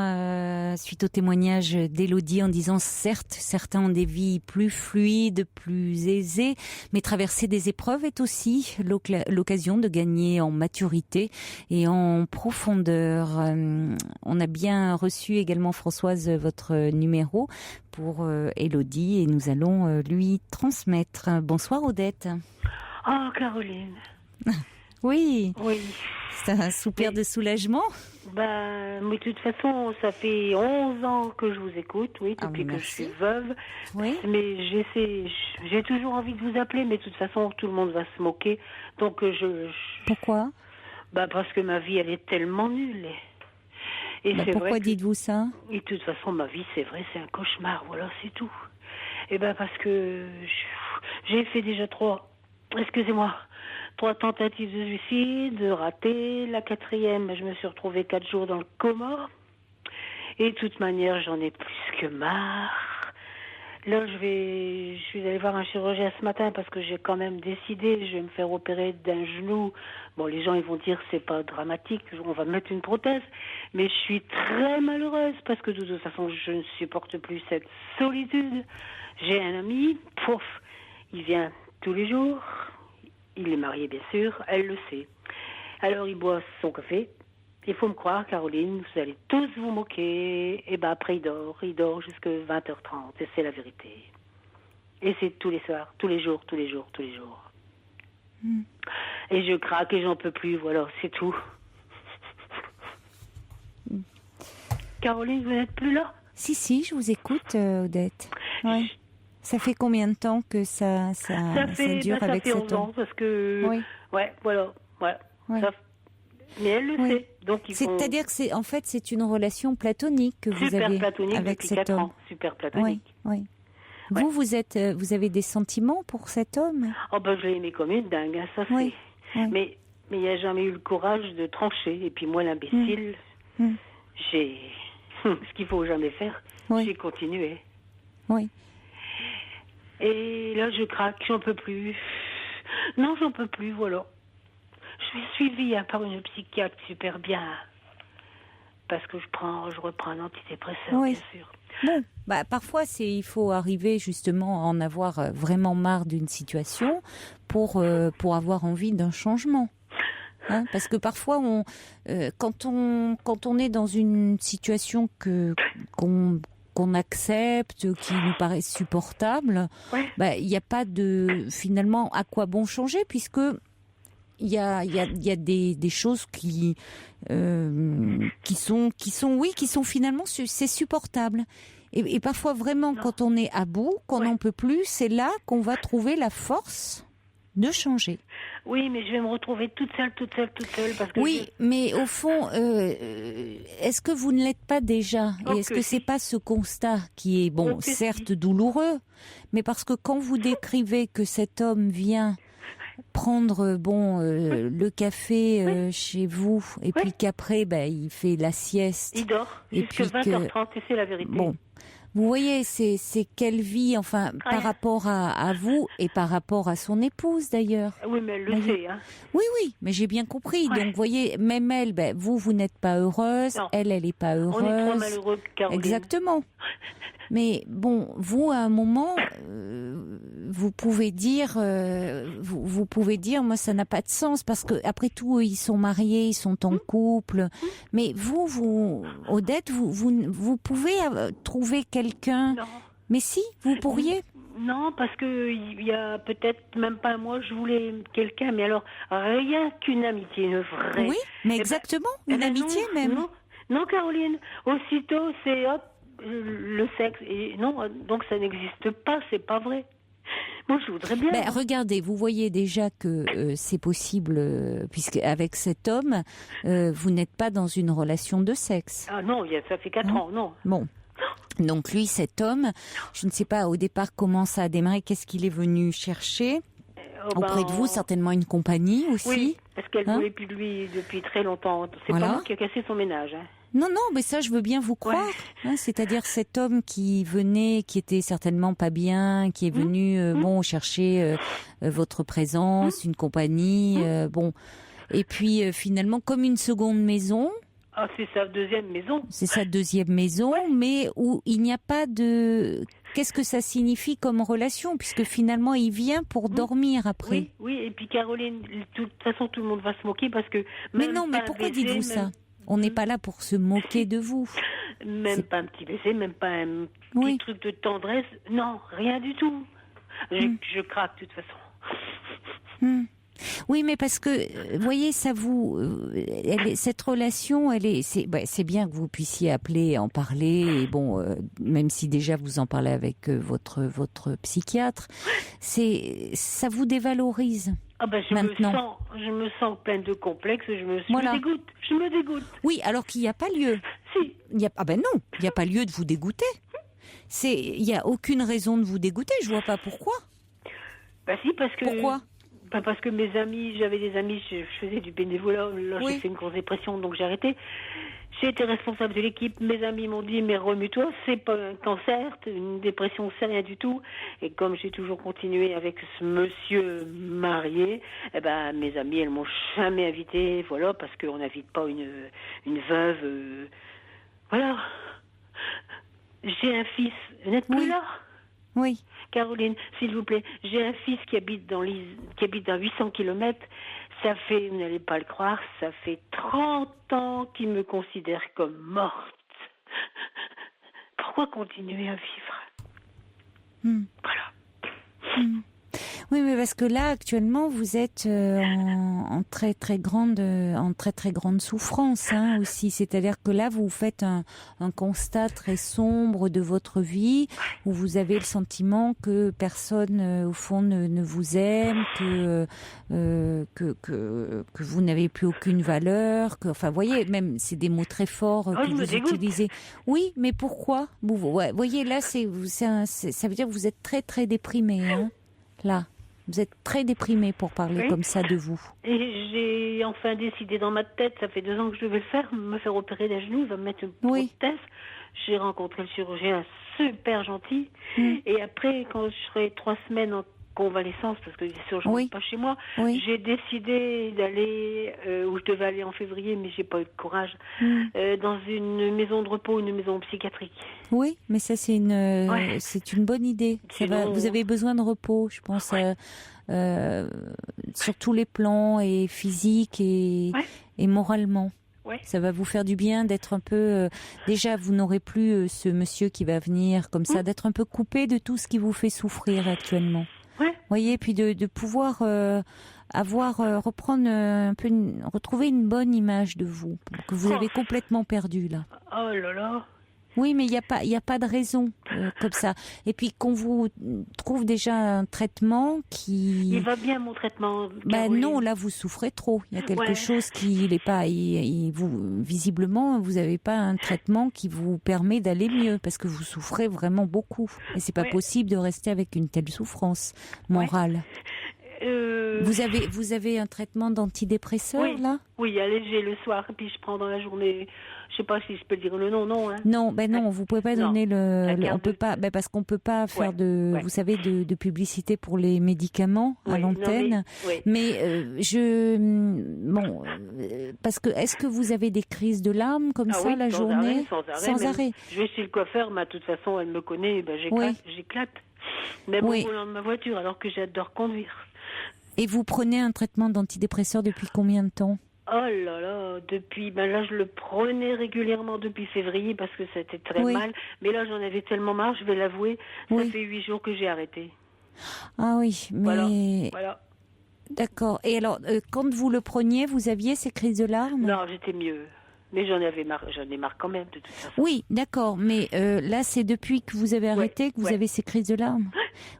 suite au témoignage d'Élodie en disant « Certes, certains ont des vies plus fluides, plus aisées, mais traverser des épreuves est aussi l'occasion de gagner en maturité et en profondeur. » On a bien reçu également, Françoise, votre numéro pour Élodie et nous allons lui transmettre. Bonsoir Odette. Oh Caroline. Oui. Oui. C'est un soupir de soulagement. Ben, mais de toute façon, ça fait 11 ans que je vous écoute, oui, depuis que je suis veuve. Oui. Mais j'ai toujours envie de vous appeler, mais de toute façon, tout le monde va se moquer. Donc, Pourquoi ? Ben, parce que ma vie, elle est tellement nulle. Et c'est pourquoi vrai que... dites-vous ça ? Et de toute façon, ma vie, c'est vrai, c'est un cauchemar, voilà, c'est tout. Et ben, parce que j'ai fait déjà 3 tentatives de suicide, ratées. La 4e, je me suis retrouvée 4 jours dans le coma. Et de toute manière, j'en ai plus que marre. Là, je suis allée voir un chirurgien ce matin parce que j'ai quand même décidé, je vais me faire opérer d'un genou. Bon, les gens, ils vont dire, c'est pas dramatique, on va mettre une prothèse. Mais je suis très malheureuse parce que de toute façon, je ne supporte plus cette solitude. J'ai un ami, il vient tous les jours. Il est marié, bien sûr, elle le sait. Alors, il boit son café. Il faut me croire, Caroline, vous allez tous vous moquer. Et ben après, il dort jusqu'à 20h30. Et c'est la vérité. Et c'est tous les soirs, tous les jours. Et je craque et j'en peux plus, voilà, c'est tout. Caroline, vous n'êtes plus là ? Si, je vous écoute, Odette. Oui. Ça fait combien de temps que ça dure avec cet homme ? Ça fait 11 ans, parce que... Oui. Ouais, voilà. Ouais. Oui. Mais elle le sait. Donc c'est-à-dire que c'est une relation platonique que vous avez avec cet homme. Super platonique. Oui. Vous avez des sentiments pour cet homme ? Oh ben, je l'ai aimé comme une dingue, hein, ça c'est... Oui. Mais il n'y a jamais eu le courage de trancher. Et puis moi, l'imbécile, j'ai... ce qu'il faut jamais faire, j'ai continué. Oui. Et là, je craque, j'en peux plus. Non, j'en peux plus, voilà. Je suis suivie par une psychiatre super bien. Parce que je reprends un antidépresseur, bien sûr. Bon, parfois, il faut arriver justement à en avoir vraiment marre d'une situation pour avoir envie d'un changement. Hein, parce que parfois, quand on est dans une situation qu'on accepte, qui nous paraît supportable, il n'y a pas finalement à quoi bon changer, puisque il y a des choses qui sont finalement c'est supportable. Et parfois vraiment quand on est à bout, qu'on n'en peut plus, c'est là qu'on va trouver la force de changer. Oui, mais je vais me retrouver toute seule. Parce que mais au fond, est-ce que vous ne l'êtes pas déjà ? Et est-ce que c'est pas ce constat qui est, certes douloureux, mais parce que quand vous décrivez que cet homme vient prendre le café chez vous, et puis qu'après, il fait la sieste. Il dort jusqu'à 20h30, et c'est la vérité. Bon. Vous voyez, c'est quelle vie, enfin, par rapport à vous et par rapport à son épouse d'ailleurs. Oui, mais elle le sait. Hein. Oui, mais j'ai bien compris. Donc, vous voyez, même elle, vous n'êtes pas heureuse, non. Elle n'est pas heureuse. On est trop malheureux, Caroline. Exactement. Mais bon, vous, à un moment, vous pouvez dire, moi, ça n'a pas de sens parce que après tout, ils sont mariés, ils sont en couple. Mais vous, Odette, vous pouvez trouver quelqu'un. Non. Mais si, vous pourriez. Non, parce que il y a peut-être même pas un mois, je voulais quelqu'un, mais alors rien qu'une amitié, une vraie. Oui, mais exactement, une amitié non, même. Non, Caroline, aussitôt c'est hop. Le sexe, et non, donc ça n'existe pas, c'est pas vrai. Moi, je voudrais bien. Regardez, vous voyez déjà que c'est possible, puisque avec cet homme, vous n'êtes pas dans une relation de sexe. Ah non, ça fait 4 ans, non. Bon. Donc lui, cet homme, je ne sais pas au départ comment ça a démarré, qu'est-ce qu'il est venu chercher auprès de vous, certainement une compagnie aussi. Oui, parce qu'elle ne voulait plus de lui depuis très longtemps. C'est pas moi qui a cassé son ménage. Hein. Non, mais ça, je veux bien vous croire. Hein, c'est-à-dire cet homme qui venait, qui était certainement pas bien, qui est venu, chercher votre présence, une compagnie, bon. Et puis, finalement, comme une seconde maison. Ah, c'est sa deuxième maison. C'est sa deuxième maison, mais où il n'y a pas de... Qu'est-ce que ça signifie comme relation? Puisque finalement, il vient pour dormir après. Oui, et puis Caroline, de toute façon, tout le monde va se moquer parce que... Mais non, mais pourquoi dites-vous ça? On n'est pas là pour se moquer de vous. Même pas un petit baiser, même pas un petit truc de tendresse. Non, rien du tout. Je craque de toute façon. Oui, mais parce que, voyez, ça vous, cette relation, c'est bien que vous puissiez appeler, en parler, et bon, même si déjà vous en parlez avec votre psychiatre, ça vous dévalorise. Ah maintenant. Je me sens pleine de complexes, je me dégoûte. Oui, alors qu'il n'y a pas lieu. Si. Non, il n'y a pas lieu de vous dégoûter. Il n'y a aucune raison de vous dégoûter, je vois pas pourquoi. Si, parce que... Pourquoi? Parce que j'avais des amis, je faisais du bénévolat, là j'ai fait une grosse dépression, donc j'ai arrêté. J'ai été responsable de l'équipe, mes amis m'ont dit, mais remue-toi, c'est pas un cancer, une dépression, c'est rien du tout. Et comme j'ai toujours continué avec ce monsieur marié, mes amis, elles m'ont jamais invité, voilà, parce qu'on n'invite pas une veuve, voilà. J'ai un fils, vous n'êtes plus là? Oui. Caroline, s'il vous plaît, j'ai un fils qui habite dans 800 km. Ça fait, vous n'allez pas le croire, ça fait 30 ans qu'il me considère comme morte. Pourquoi continuer à vivre? Voilà. Oui, mais parce que là, actuellement, vous êtes en très très grande souffrance aussi. C'est-à-dire que là, vous faites un constat très sombre de votre vie, où vous avez le sentiment que personne, au fond, ne vous aime, que vous n'avez plus aucune valeur. Enfin, voyez, même c'est des mots très forts que vous utilisez. Oui, mais pourquoi? Voyez, là, ça veut dire que vous être très très déprimé. Là. Vous êtes très déprimé pour parler comme ça de vous. Et j'ai enfin décidé dans ma tête, ça fait 2 ans que je devais me faire opérer des genoux, il va me mettre une prothèse. J'ai rencontré le chirurgien super gentil. Et après, quand je serai 3 semaines en convalescence, parce que bien sûr je ne rentre pas chez moi, j'ai décidé d'aller où je devais aller en février, mais j'ai pas eu de courage, dans une maison de repos, une maison psychiatrique. Oui, mais ça c'est une bonne idée. Vous avez besoin de repos, je pense, sur tous les plans, et physique et moralement. Ça va vous faire du bien d'être un peu... déjà, vous n'aurez plus ce monsieur qui va venir comme ça, d'être un peu coupé de tout ce qui vous fait souffrir actuellement. Voyez, puis de pouvoir retrouver une bonne image de vous, que vous avez complètement perdu là. Oh là là. Oui, mais il y a pas de raison comme ça. Et puis qu'on vous trouve déjà un traitement qui... Il va bien mon traitement. Non, là vous souffrez trop. Il y a quelque chose qui n'est pas... visiblement, vous n'avez pas un traitement qui vous permet d'aller mieux, parce que vous souffrez vraiment beaucoup. Et c'est pas possible de rester avec une telle souffrance morale. Vous avez un traitement d'antidépresseur, là? Oui, allégé le soir, puis je prends dans la journée. Je sais pas si je peux dire le nom, non. Hein. Non, vous pouvez pas donner on peut pas, parce qu'on peut pas faire vous savez, de publicité pour les médicaments à l'antenne. Mais parce que est-ce que vous avez des crises de larmes comme ça la journée? Sans arrêt. Je vais chez le coiffeur, mais de toute façon, elle me connaît, j'éclate. Même au volant de ma voiture, alors que j'adore conduire. Et vous prenez un traitement d'antidépresseur depuis combien de temps? Oh là là, là je le prenais régulièrement depuis février parce que c'était très mal. Mais là j'en avais tellement marre, je vais l'avouer, ça fait 8 jours que j'ai arrêté. Ah oui, mais... Voilà. D'accord. Et alors, quand vous le preniez, vous aviez ces crises de larmes? Non, j'étais mieux. Mais j'en ai marre quand même, de toute façon. Oui, d'accord. Mais là, c'est depuis que vous avez arrêté que vous avez ces crises de larmes?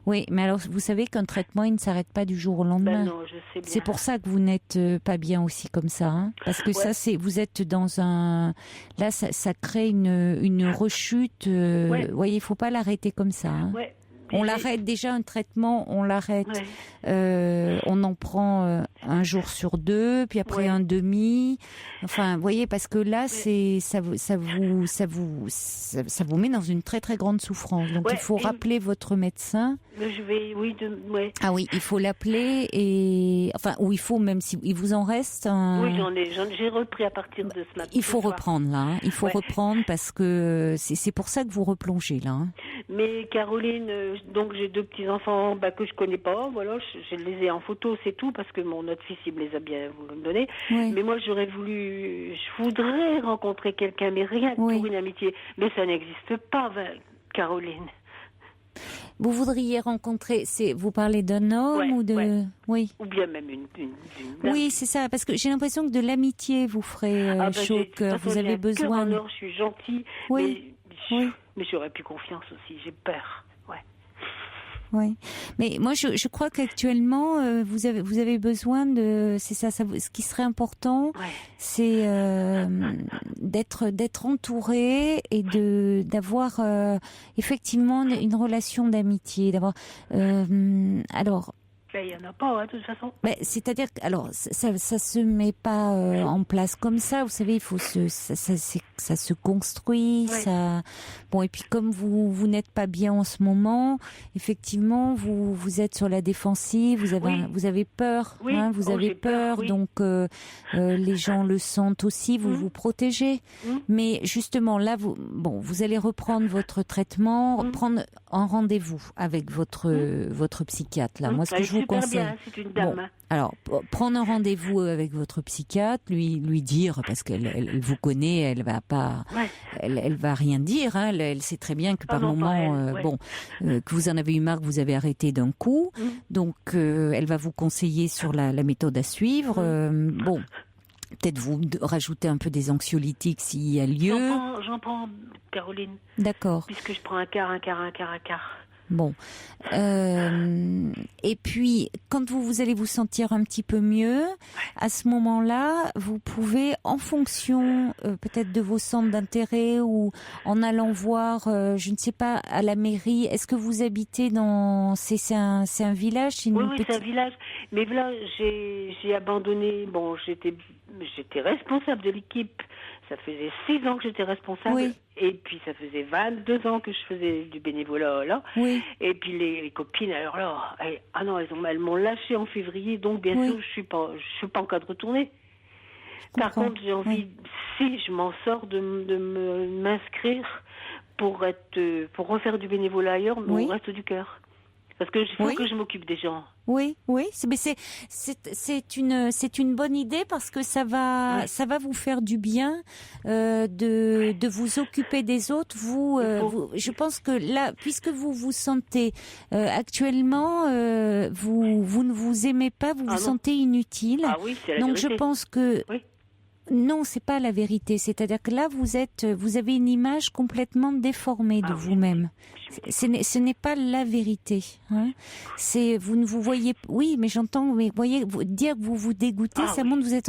Oui, mais alors, vous savez qu'un traitement, il ne s'arrête pas du jour au lendemain. Non, je sais bien. C'est pour ça que vous n'êtes pas bien aussi comme ça. Hein, parce que ça, vous êtes dans un... Là, ça crée une rechute. Vous voyez, il ne faut pas l'arrêter comme ça. Hein. On l'arrête déjà, un traitement, on l'arrête. On en prend un jour sur 2, puis après un demi. Enfin, vous voyez, parce que là, ça vous met dans une très très grande souffrance. Donc il faut rappeler votre médecin. Ah oui, il faut l'appeler ou il faut, même si il vous en reste un... Oui, j'ai repris à partir de ce matin. Il faut reprendre là. Hein. Il faut reprendre parce que c'est pour ça que vous replongez là. Hein. Mais Caroline, donc j'ai 2 petits-enfants que je connais pas, voilà, je les ai en photo, c'est tout, parce que notre fils, il me les a bien voulu me donner. Mais moi, je voudrais rencontrer quelqu'un, mais rien pour une amitié. Mais ça n'existe pas, Caroline. Vous voudriez rencontrer, vous parlez d'un homme ou de... Oui. Ou bien même une oui, c'est ça, parce que j'ai l'impression que de l'amitié vous ferait chaud au cœur. Vous avez besoin... Je suis gentille, mais j'aurais plus confiance aussi, j'ai peur. Oui, mais moi je crois qu'actuellement vous avez besoin de, c'est ça, ce qui serait important, c'est d'être entouré et d'avoir effectivement une relation d'amitié, d'avoir alors. Il n'y en a pas, de toute façon. C'est-à-dire que, alors, ça se met pas en place comme ça. Vous savez, il faut ça se construit. Ça, bon, et puis comme vous n'êtes pas bien en ce moment, effectivement, vous êtes sur la défensive. Vous avez peur. Hein, vous avez peur. Donc, les gens le sentent aussi. Vous vous protégez. Mais justement, là, vous allez reprendre votre traitement, prendre un rendez-vous avec votre psychiatre. Là, moi, ce que je vous conseille. Bien, c'est une dame. Bon, alors, prendre un rendez-vous avec votre psychiatre, lui dire, parce qu'elle vous connaît, elle va pas, elle va rien dire. Hein, elle sait très bien que par moment, que vous en avez eu marre, que vous avez arrêté d'un coup. Donc, elle va vous conseiller sur la méthode à suivre. Peut-être vous rajouter un peu des anxiolytiques s'il y a lieu. J'en prends, Caroline. D'accord. Puisque je prends un quart. Bon. Et puis, quand vous allez vous sentir un petit peu mieux, à ce moment-là, vous pouvez, en fonction peut-être de vos centres d'intérêt ou en allant voir, je ne sais pas, à la mairie, est-ce que vous habitez dans... C'est un village? C'est un village. Mais là, j'ai abandonné... Bon, j'étais responsable de l'équipe. Ça faisait 6 ans que j'étais responsable. Et puis, ça faisait 22 ans que je faisais du bénévolat, là. Et puis, les copines, alors là, elles m'ont lâché en février. Donc, bien sûr, je suis pas en cas de retourner. Par contre, j'ai envie, si je m'en sors, de m'inscrire pour refaire du bénévolat ailleurs, mais au reste du cœur. Parce que il faut que je m'occupe des gens. Oui, c'est une bonne idée parce que ça va vous faire du bien de vous occuper des autres. Je pense que là, puisque vous vous sentez actuellement, vous ne vous aimez pas, vous vous sentez inutile. C'est la donc vérité. je pense que non, c'est pas la vérité. C'est-à-dire que là, vous avez une image complètement déformée de vous-même. Ce n'est pas la vérité. Hein. Vous ne vous voyez. Oui, mais j'entends. Mais voyez, dire que vous vous dégoûtez, ça montre que vous êtes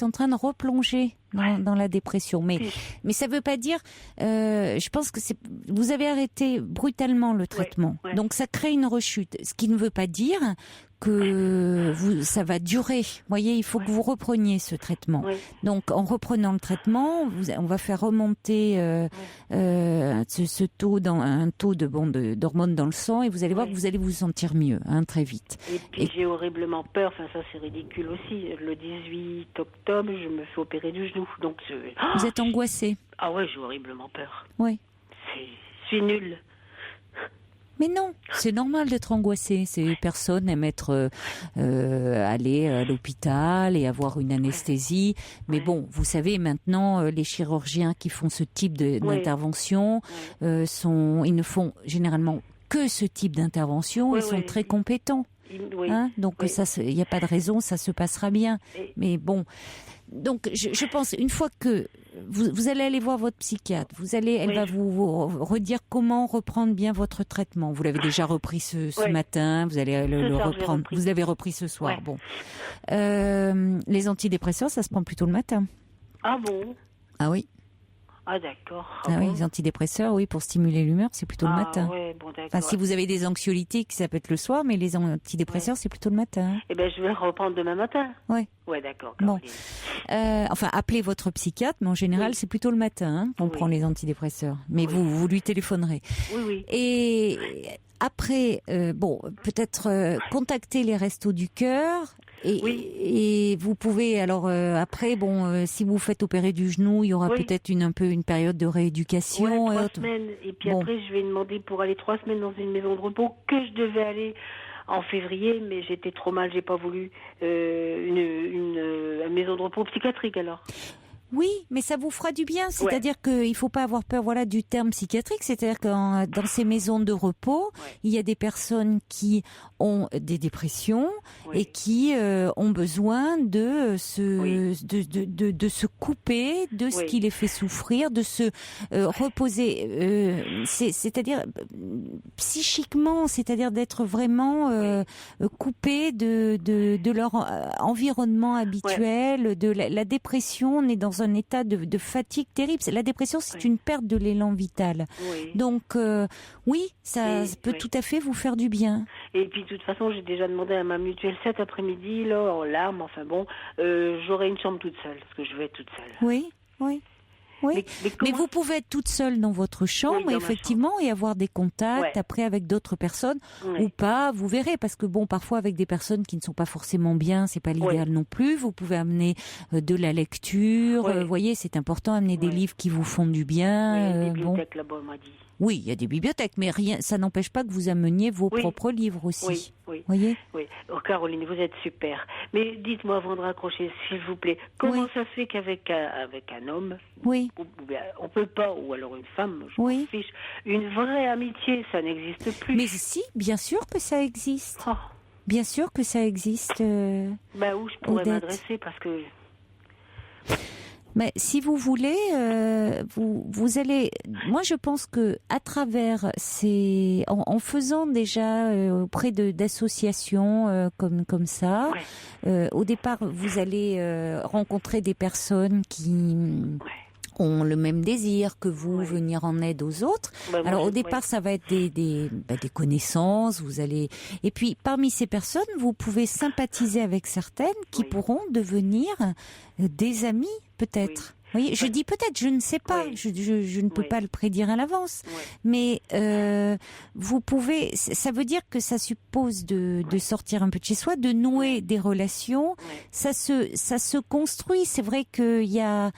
en train de replonger dans la dépression. Mais ça veut pas dire. Je pense que vous avez arrêté brutalement le traitement. Donc ça crée une rechute. Ce qui ne veut pas dire que ça va durer. Vous voyez, il faut que vous repreniez ce traitement. Oui. Donc, en reprenant le traitement, on va faire remonter ce taux un taux d'hormones dans le sang, et vous allez voir que vous allez vous sentir mieux, très vite. Et puis j'ai horriblement peur. Enfin, ça c'est ridicule aussi. Le 18 octobre, je me fais opérer du genou. Donc vous êtes angoissée. Ah ouais, j'ai horriblement peur. Oui. Je suis nulle. Mais non, c'est normal d'être angoissé. Ces personnes aiment aller à l'hôpital et avoir une anesthésie. Mais bon, vous savez, maintenant, les chirurgiens qui font ce type d'intervention, ils ne font généralement que ce type d'intervention. Ils sont très compétents. Donc ça, il n'y a pas de raison, ça se passera bien. Mais bon, donc je pense, une fois que vous allez aller voir votre psychiatre, elle va vous redire comment reprendre bien votre traitement. Vous l'avez déjà repris ce matin, vous allez le reprendre. Vous l'avez repris ce soir. Bon, les antidépresseurs, ça se prend plutôt le matin. Ah bon? Ah oui. Ah d'accord. Oui, les antidépresseurs, pour stimuler l'humeur, c'est plutôt le matin. Ouais, bon, d'accord. Enfin, si vous avez des anxiolytiques, ça peut être le soir, mais les antidépresseurs, c'est plutôt le matin. Eh ben, je vais reprendre demain matin. Oui. Ouais, d'accord. Bon. Appelez votre psychiatre, mais en général, c'est plutôt le matin qu'on prend les antidépresseurs. Mais vous lui téléphonerez. Oui. Et après, peut-être contacter les Restos du Cœur. Et vous pouvez après si vous faites opérer du genou, il y aura peut-être une période de rééducation. 3 semaines. Et puis après, je vais demander pour aller 3 semaines dans une maison de repos que je devais aller en février, mais j'étais trop mal, j'ai pas voulu une maison de repos psychiatrique alors. Oui, mais ça vous fera du bien. C'est-à-dire qu'il faut pas avoir peur, du terme psychiatrique. C'est-à-dire que dans ces maisons de repos, il y a des personnes qui ont des dépressions et qui ont besoin de se couper de ce qui les fait souffrir, de se reposer. C'est-à-dire psychiquement, c'est-à-dire d'être vraiment coupé de leur environnement habituel, de la dépression. On est dans un état de fatigue terrible. La dépression, c'est une perte de l'élan vital. Donc, ça peut tout à fait vous faire du bien. Et puis, de toute façon, j'ai déjà demandé à ma mutuelle cet après-midi, là, en larmes, j'aurai une chambre toute seule, parce que je vais être toute seule. Oui. Mais vous pouvez être toute seule dans votre chambre, effectivement, et avoir des contacts après avec d'autres personnes, ou pas, vous verrez, parce que parfois avec des personnes qui ne sont pas forcément bien, c'est pas l'idéal non plus. Vous pouvez amener de la lecture, vous voyez, c'est important, amener des livres qui vous font du bien. Des bibliothèques là-bas, on m'a dit. Oui, il y a des bibliothèques, mais ça n'empêche pas que vous ameniez vos propres livres aussi. Voyez ? Oui. Oh, Caroline, vous êtes super. Mais dites-moi avant de raccrocher, s'il vous plaît, comment ça se fait qu'avec un homme, on peut pas, ou alors une femme, je m'en fiche, une vraie amitié, ça n'existe plus. Mais si, bien sûr que ça existe. Bien sûr que ça existe. Où je pourrais m'adresser, parce que... Mais si vous voulez, vous allez. Moi, je pense que à travers en faisant déjà auprès d'associations comme ça, au départ, vous allez rencontrer des personnes qui ont le même désir que vous, venir en aide aux autres. Alors au départ, ça va être des connaissances. Vous allez, et puis parmi ces personnes, vous pouvez sympathiser avec certaines qui pourront devenir des amis, peut-être. Vous voyez, je dis peut-être, je ne sais pas, je ne peux pas le prédire à l'avance, mais vous pouvez, ça veut dire que ça suppose de sortir un peu de chez soi, de nouer des relations, ça se construit. C'est vrai qu'il y a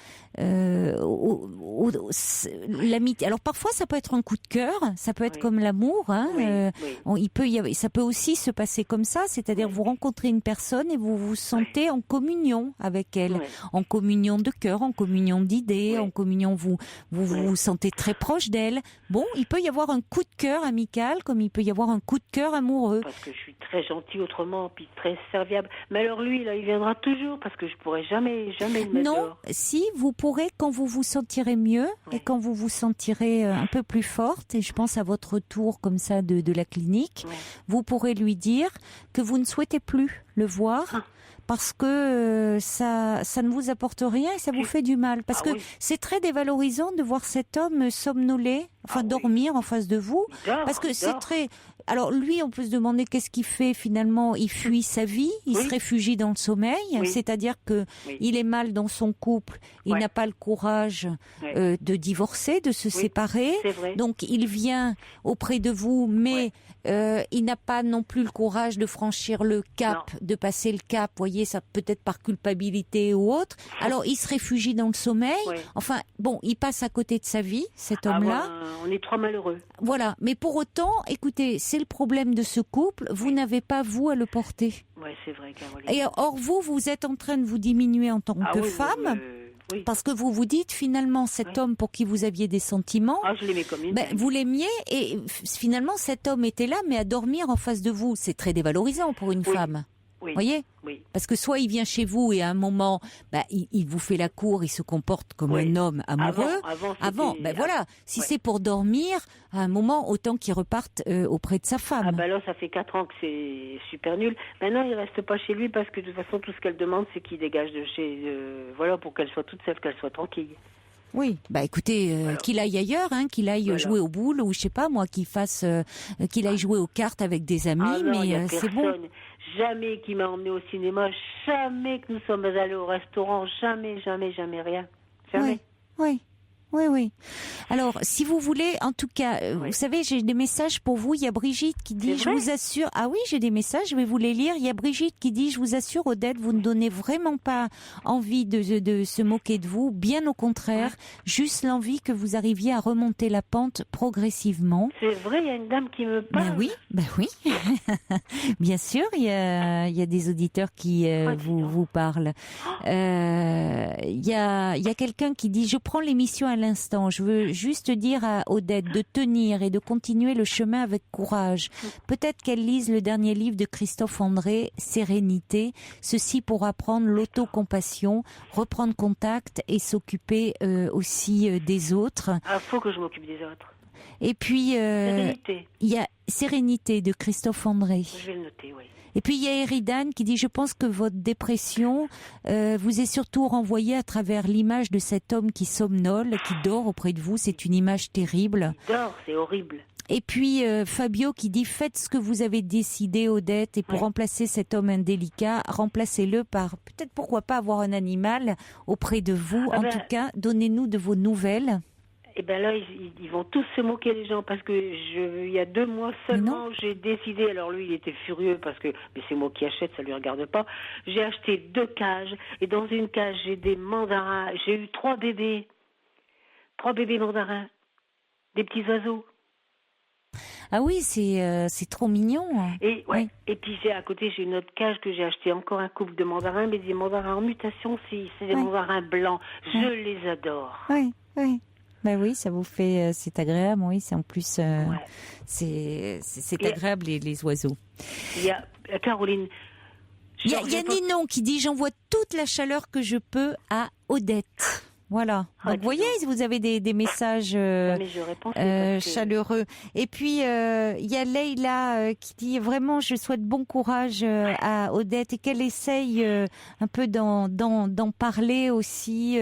l'amitié. Alors parfois ça peut être un coup de cœur, ça peut être comme l'amour, ça peut aussi se passer comme ça, c'est-à-dire vous rencontrez une personne et vous vous sentez en communion avec elle, en communion de cœur, en communion d'idées, en communion, vous vous sentez très proche d'elle. Bon, il peut y avoir un coup de cœur amical comme il peut y avoir un coup de cœur amoureux. Parce que je suis très gentille autrement, puis très serviable. Mais alors lui, là, il viendra toujours parce que je pourrai jamais le mettre dehors. Si, vous pourrez quand vous vous sentirez mieux et quand vous vous sentirez un peu plus forte, et je pense à votre retour comme ça de la clinique, vous pourrez lui dire que vous ne souhaitez plus le voir. Parce que ça ne vous apporte rien et ça vous fait du mal. Parce que c'est très dévalorisant de voir cet homme somnoler, dormir en face de vous. Parce que c'est très... alors lui, on peut se demander qu'est-ce qu'il fait finalement. Il fuit sa vie, il se réfugie dans le sommeil, c'est-à-dire que il est mal dans son couple, il n'a pas le courage de divorcer, de se séparer. Donc il vient auprès de vous, mais il n'a pas non plus le courage de franchir le cap, de passer le cap. Voyez, ça peut-être par culpabilité ou autre. Alors il se réfugie dans le sommeil. Enfin, bon, il passe à côté de sa vie, cet homme-là. On est trois malheureux. Voilà, mais pour autant, écoutez, c'est le problème de ce couple, vous n'avez pas, vous, à le porter. Oui, c'est vrai, Caroline. Et or, vous êtes en train de vous diminuer en tant que femme, parce que vous vous dites, finalement, cet homme pour qui vous aviez des sentiments, je l'aimais comme une vous l'aimiez, et finalement, cet homme était là, mais à dormir en face de vous. C'est très dévalorisant pour une femme. Vous voyez ? Parce que soit il vient chez vous et à un moment, il vous fait la cour, il se comporte comme un homme amoureux. Avant, voilà. Si c'est pour dormir, à un moment, autant qu'il reparte auprès de sa femme. Là, ça fait 4 ans que c'est super nul. Maintenant, il reste pas chez lui parce que de toute façon, tout ce qu'elle demande, c'est qu'il dégage de chez... pour qu'elle soit toute seule, qu'elle soit tranquille. Oui, écoutez, qu'il aille ailleurs, qu'il aille jouer aux boules ou je sais pas moi, qu'il aille jouer aux cartes avec des amis, mais c'est bon. Jamais qui m'a emmené au cinéma, jamais que nous sommes allés au restaurant, jamais rien. Jamais. Oui. Alors, si vous voulez, en tout cas, vous savez, j'ai des messages pour vous. Il y a Brigitte qui dit, je vous assure... Ah oui, j'ai des messages, je vais vous les lire. Il y a Brigitte qui dit, je vous assure, Odette, vous ne donnez vraiment pas envie de se moquer de vous. Bien au contraire, juste l'envie que vous arriviez à remonter la pente progressivement. C'est vrai, il y a une dame qui me parle. Ben oui. Bien sûr, il y a des auditeurs qui vous parlent. Il y a quelqu'un qui dit, je prends l'émission à l'instant. Je veux juste dire à Odette de tenir et de continuer le chemin avec courage. Peut-être qu'elle lise le dernier livre de Christophe André, Sérénité. Ceci pour apprendre l'autocompassion, reprendre contact et s'occuper aussi des autres. Faut que je m'occupe des autres. Et puis, Sérénité. Il y a Sérénité de Christophe André. Je vais le noter, oui. Et puis il y a Eridane qui dit, je pense que votre dépression vous est surtout renvoyée à travers l'image de cet homme qui somnole, qui dort auprès de vous. C'est une image terrible. Il dort, c'est horrible. Et puis Fabio qui dit, faites ce que vous avez décidé, Odette, et pour remplacer cet homme indélicat, remplacez-le par, peut-être pourquoi pas avoir un animal auprès de vous. Tout cas, donnez-nous de vos nouvelles. Là, ils vont tous se moquer des gens parce que il y a 2 mois seulement, j'ai décidé, alors lui, il était furieux parce que, mais c'est moi qui achète, ça lui regarde pas. J'ai acheté 2 cages et dans une cage, j'ai des mandarins. J'ai eu 3 bébés mandarins, des petits oiseaux. Ah oui, c'est trop mignon. Et puis à côté, j'ai une autre cage que j'ai acheté encore un couple de mandarins, mais des mandarins en mutation, c'est des mandarins blancs. Je les adore. Oui. Oui, ça vous fait, c'est agréable, oui, c'est en plus, c'est agréable les oiseaux. Il y a Caroline. Il y a Ninon qui dit, j'envoie toute la chaleur que je peux à Odette. Voilà. Donc, vous voyez, vous avez des messages chaleureux. Et puis, il y a Leïla qui dit vraiment, je souhaite bon courage à Odette et qu'elle essaye un peu d'en parler aussi.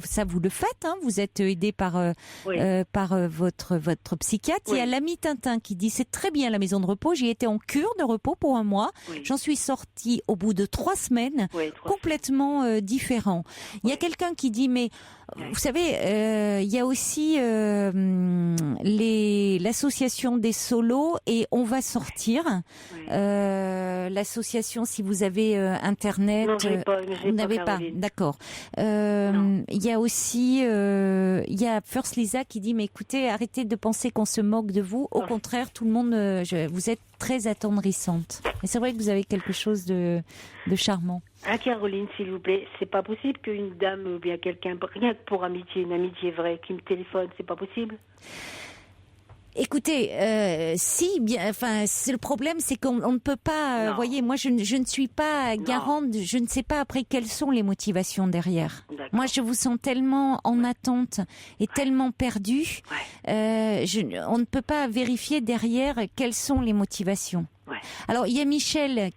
Ça, vous le faites, vous êtes aidé par votre psychiatre. Il y a l'ami Tintin qui dit, c'est très bien la maison de repos. J'y étais en cure de repos pour 1 mois. J'en suis sortie au bout de 3 semaines, complètement différent. Il y a quelqu'un qui dit, mais vous savez, il y a aussi l'association des solos et On va sortir. L'association, si vous avez Internet, vous n'avez pas. D'accord. Il y a aussi, il y a First Lisa qui dit, mais écoutez, arrêtez de penser qu'on se moque de vous. Au contraire, tout le monde, vous êtes très attendrissante. Et c'est vrai que vous avez quelque chose de charmant. Caroline, s'il vous plaît, c'est pas possible qu'une dame ou bien quelqu'un, rien que pour amitié, une amitié vraie, qui me téléphone, c'est pas possible? Écoutez, c'est le problème, c'est qu'on ne peut pas. Voyez, moi, je ne suis pas garante. Je ne sais pas après quelles sont les motivations derrière. D'accord. Moi, je vous sens tellement en attente et tellement perdu. On ne peut pas vérifier derrière quelles sont les motivations. Alors, il y a Michel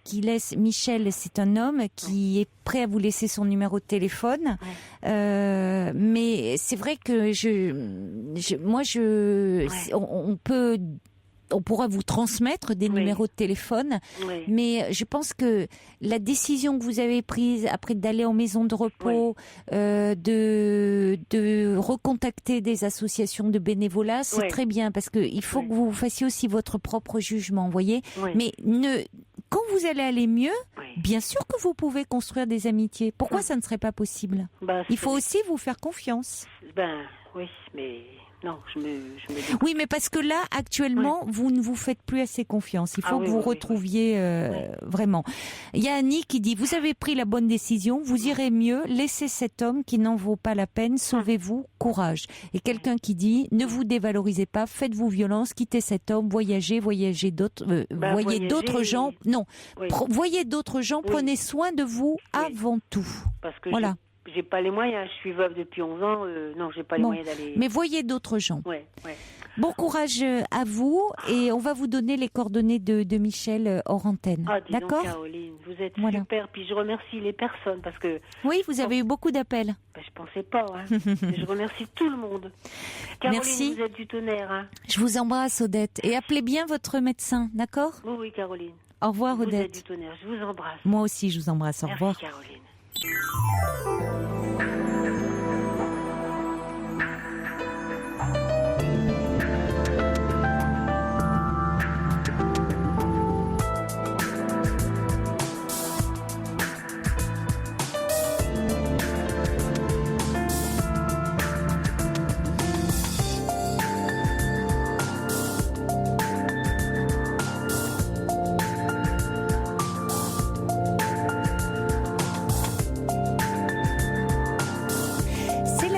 Michel, c'est un homme qui est prêt à vous laisser son numéro de téléphone. Mais c'est vrai que on on pourra vous transmettre des numéros de téléphone. Oui. Mais je pense que la décision que vous avez prise après d'aller en maison de repos, de recontacter des associations de bénévolat, c'est très bien parce que il faut que vous fassiez aussi votre propre jugement, vous voyez. Mais quand vous allez aller mieux, bien sûr que vous pouvez construire des amitiés. Pourquoi ça ne serait pas possible? Il faut aussi vous faire confiance. Oui, mais non, je me Oui, mais parce que là, actuellement, vous ne vous faites plus assez confiance. Il faut que vous retrouviez vraiment. Il y a Annie qui dit, vous avez pris la bonne décision, vous irez mieux, laissez cet homme qui n'en vaut pas la peine, sauvez-vous, courage. Et quelqu'un qui dit, ne vous dévalorisez pas, faites-vous violence, quittez cet homme, voyez d'autres, voyez d'autres gens. Non, voyez d'autres gens, prenez soin de vous avant tout. Parce que voilà. J'ai pas les moyens, je suis veuve depuis 11 ans, non, j'ai pas les moyens d'aller... Mais voyez d'autres gens. Bon courage à vous, et on va vous donner les coordonnées de Michel hors antenne. D'accord, Caroline, vous êtes super, puis je remercie les personnes, parce que... Oui, vous avez eu beaucoup d'appels. Je pensais pas, je remercie tout le monde. Caroline, merci. Vous êtes du tonnerre. Je vous embrasse, Odette, et appelez bien votre médecin, d'accord? Oui, Caroline. Au revoir, Odette. Vous êtes du tonnerre, je vous embrasse. Moi aussi, je vous embrasse, au revoir. Merci, Caroline.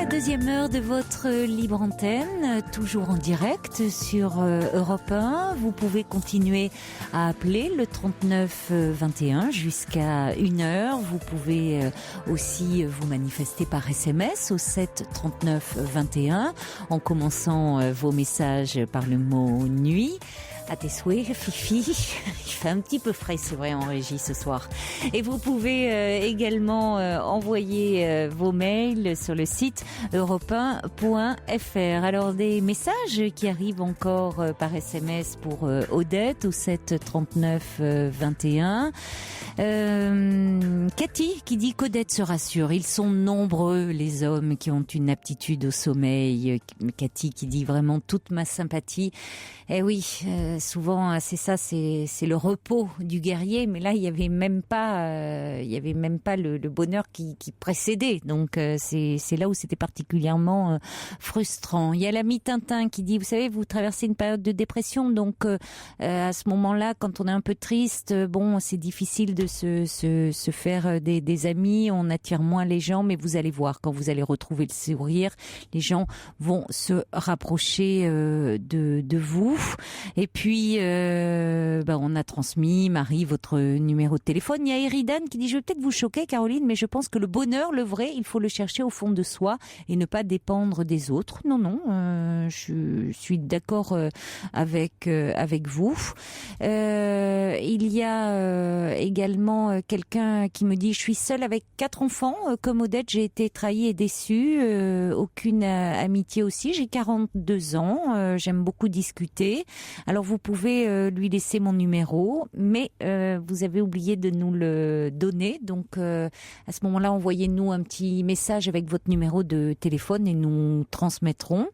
Deuxième heure de votre libre antenne, toujours en direct sur Europe 1. Vous pouvez continuer à appeler le 39 21 jusqu'à 1h. Vous pouvez aussi vous manifester par SMS au 7 39 21 en commençant vos messages par le mot nuit. À tes souhaits, Fifi. Il fait un petit peu frais, c'est vrai, en régie ce soir. Et vous pouvez également envoyer vos mails sur le site europe1.fr. Alors, des messages qui arrivent encore par SMS pour Odette au 7 39 21. Cathy qui dit qu'Odette se rassure. Ils sont nombreux, les hommes qui ont une aptitude au sommeil. Cathy qui dit vraiment toute ma sympathie. Eh oui, souvent c'est ça, c'est le repos du guerrier, mais là il y avait même pas le bonheur qui précédait. Donc c'est là où c'était particulièrement frustrant. Il y a l'ami Tintin qui dit, vous savez, vous traversez une période de dépression, donc à ce moment-là, quand on est un peu triste, bon, c'est difficile de se faire des amis, on attire moins les gens, mais vous allez voir, quand vous allez retrouver le sourire, les gens vont se rapprocher de vous. Et puis, on a transmis, Marie, votre numéro de téléphone. Il y a Eridan qui dit, je vais peut-être vous choquer, Caroline, mais je pense que le bonheur, le vrai, il faut le chercher au fond de soi et ne pas dépendre des autres. Non, je suis d'accord avec vous. Il y a également quelqu'un qui me dit, je suis seule avec 4 enfants. Comme Odette, j'ai été trahie et déçue. Aucune amitié aussi. J'ai 42 ans. J'aime beaucoup discuter. Alors vous pouvez lui laisser mon numéro, mais vous avez oublié de nous le donner. Donc à ce moment-là, envoyez-nous un petit message avec votre numéro de téléphone et nous transmettrons.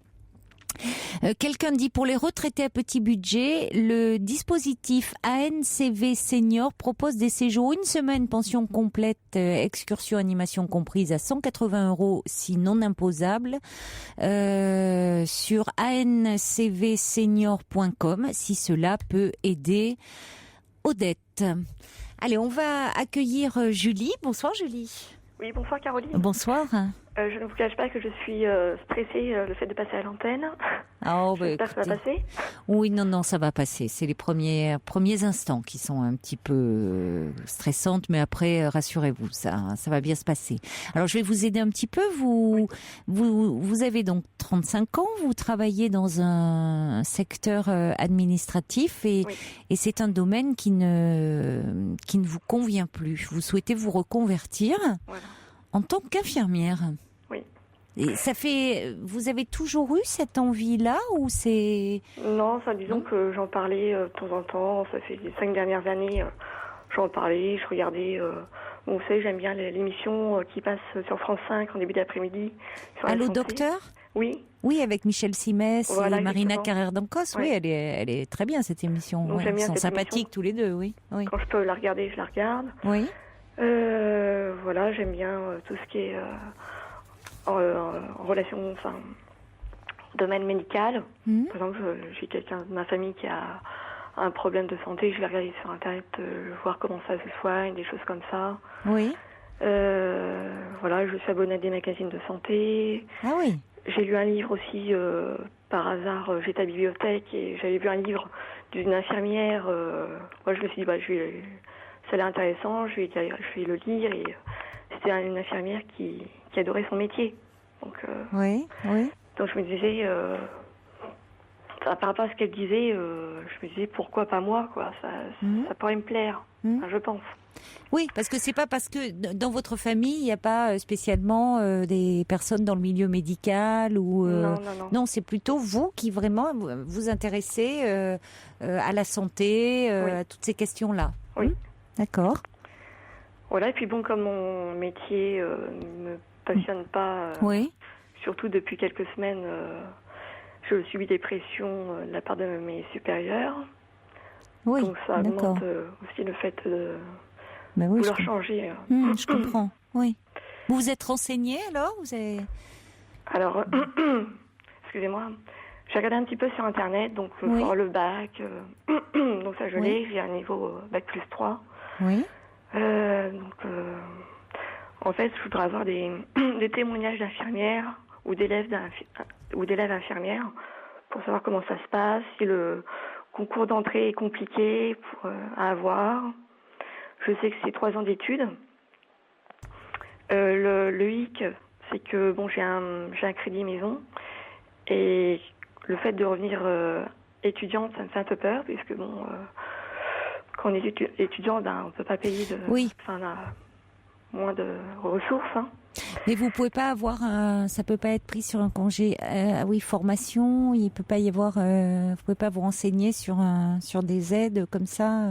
Quelqu'un dit, pour les retraités à petit budget, le dispositif ANCV Senior propose des séjours 1 semaine, pension complète, excursion, animation comprise à 180 € si non imposable, sur ancvsenior.com, si cela peut aider Odette. Allez, on va accueillir Julie. Bonsoir Julie. Oui, bonsoir Caroline. Bonsoir. Je ne vous cache pas que je suis stressée le fait de passer à l'antenne. J'espère que ça va passer. Oui, non, ça va passer. C'est les premiers instants qui sont un petit peu stressantes, mais après, rassurez-vous, ça va bien se passer. Alors, je vais vous aider un petit peu. Vous avez donc 35 ans, vous travaillez dans un secteur administratif et c'est un domaine qui ne vous convient plus. Vous souhaitez vous reconvertir en tant qu'infirmière. Oui. Et vous avez toujours eu cette envie-là ou c'est... Non, disons que j'en parlais de temps en temps. Ça fait les 5 dernières années, j'en parlais, je regardais. Vous savez, j'aime bien l'émission qui passe sur France 5 en début d'après-midi. Allô, docteur ? Oui. Oui, avec Michel Simès voilà, et Marina Carrère-Dancos. Ouais. Oui, elle est très bien cette émission. Donc, Ils sont sympathiques émission. tous les deux, oui. Quand je peux la regarder, je la regarde. Oui. Voilà, j'aime bien tout ce qui est en relation, domaine médical. Par exemple, j'ai quelqu'un de ma famille qui a un problème de santé, je vais regarder sur Internet, voir comment ça se soigne, des choses comme ça. Oui. Voilà, je suis abonnée à des magazines de santé. Ah oui. J'ai lu un livre aussi, par hasard, j'étais à la bibliothèque et j'avais vu un livre d'une infirmière. Moi, je me suis dit, ça a l'air intéressant, je vais le lire. Et c'était une infirmière qui adorait son métier. Donc, oui. Donc je me disais, par rapport à ce qu'elle disait, je me disais pourquoi pas moi, quoi. Ça pourrait me plaire, je pense. Oui, parce que c'est pas parce que dans votre famille il n'y a pas spécialement des personnes dans le milieu médical ou non. Non, c'est plutôt vous qui vraiment vous intéressez à la santé, à toutes ces questions-là. Oui. D'accord. Voilà, et puis bon, comme mon métier ne me passionne pas, surtout depuis quelques semaines, je subis des pressions de la part de mes supérieurs. Oui, donc ça augmente aussi le fait de vouloir changer. Je comprends, oui. Vous vous êtes renseigné alors Alors, excusez-moi, j'ai regardé un petit peu sur Internet, donc pour le bac, donc ça je l'ai, j'ai un niveau bac plus 3. Oui. En fait, je voudrais avoir des témoignages d'infirmières ou d'élèves infirmières pour savoir comment ça se passe, si le concours d'entrée est compliqué à avoir. Je sais que c'est 3 ans d'études. Le hic, c'est que j'ai un crédit maison et le fait de revenir étudiante, ça me fait un peu peur puisque quand on est étudiant, on ne peut pas payer on a moins de ressources. Mais vous pouvez pas avoir ça peut pas être pris sur un congé. Formation, il peut pas y avoir. Vous pouvez pas vous renseigner sur des aides comme ça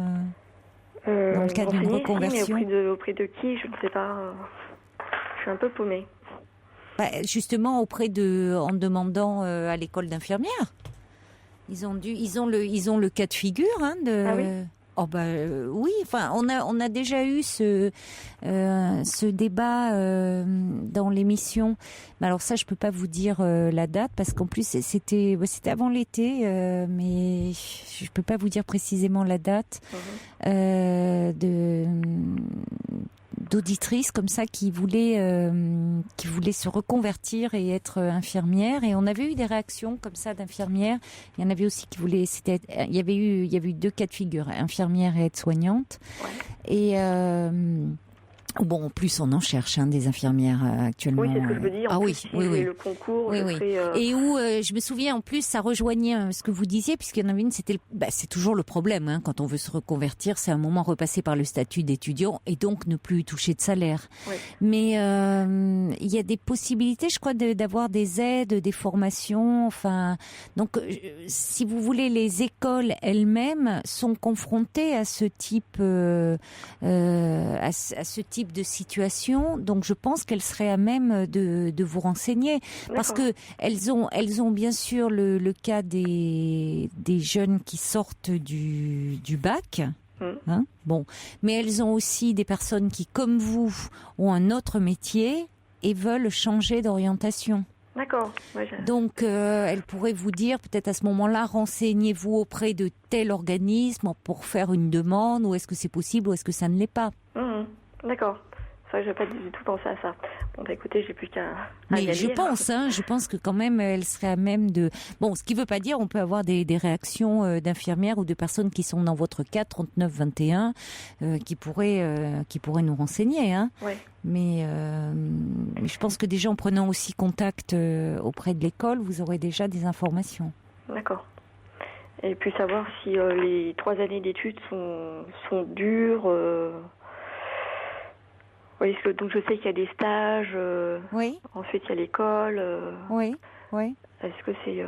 dans le cadre d'une reconversion. Mais auprès de qui, je ne sais pas. Je suis un peu paumée. Justement en demandant à l'école d'infirmière. Ils ont le cas de figure Ah oui. Oui, on a déjà eu ce débat dans l'émission. Mais alors ça, je peux pas vous dire la date parce qu'en plus c'était avant l'été, mais je peux pas vous dire précisément la date d'auditrices comme ça qui voulaient se reconvertir et être infirmière, et on avait eu des réactions comme ça d'infirmières. Il y en avait aussi qui voulaient, il y avait eu 2 cas de figure, infirmière et aide-soignante. Et en plus, on en cherche des infirmières actuellement. Oui, c'est ce que je veux dire. Oui. Le concours. Oui. Et où je me souviens en plus, ça rejoignait ce que vous disiez, puisqu'il y en avait une, c'est toujours le problème quand on veut se reconvertir, c'est un moment repasser par le statut d'étudiant et donc ne plus toucher de salaire. Oui. Mais il y a des possibilités, je crois, d'avoir des aides, des formations. Donc, si vous voulez, les écoles elles-mêmes sont confrontées à ce type, de situation, donc je pense qu'elles seraient à même de vous renseigner. D'accord. Parce que elles ont bien sûr le cas des jeunes qui sortent du bac. Mais elles ont aussi des personnes qui, comme vous, ont un autre métier et veulent changer d'orientation. D'accord. Donc, elle pourrait vous dire, peut-être à ce moment-là, renseignez-vous auprès de tel organisme pour faire une demande, ou est-ce que c'est possible, ou est-ce que ça ne l'est pas. D'accord. C'est vrai que je n'ai pas du tout pensé à ça. Bon, écoutez, j'ai plus qu'à Mais je pense que quand même, elle serait à même de... Bon, ce qui ne veut pas dire, on peut avoir des réactions d'infirmières ou de personnes qui sont dans votre cas, 39-21, qui pourraient nous renseigner. Ouais. Mais je pense que déjà, en prenant aussi contact auprès de l'école, vous aurez déjà des informations. D'accord. Et puis savoir si les 3 années d'études sont dures... Oui, donc je sais qu'il y a des stages. Oui. Ensuite, il y a l'école. Oui, oui. Est-ce que c'est...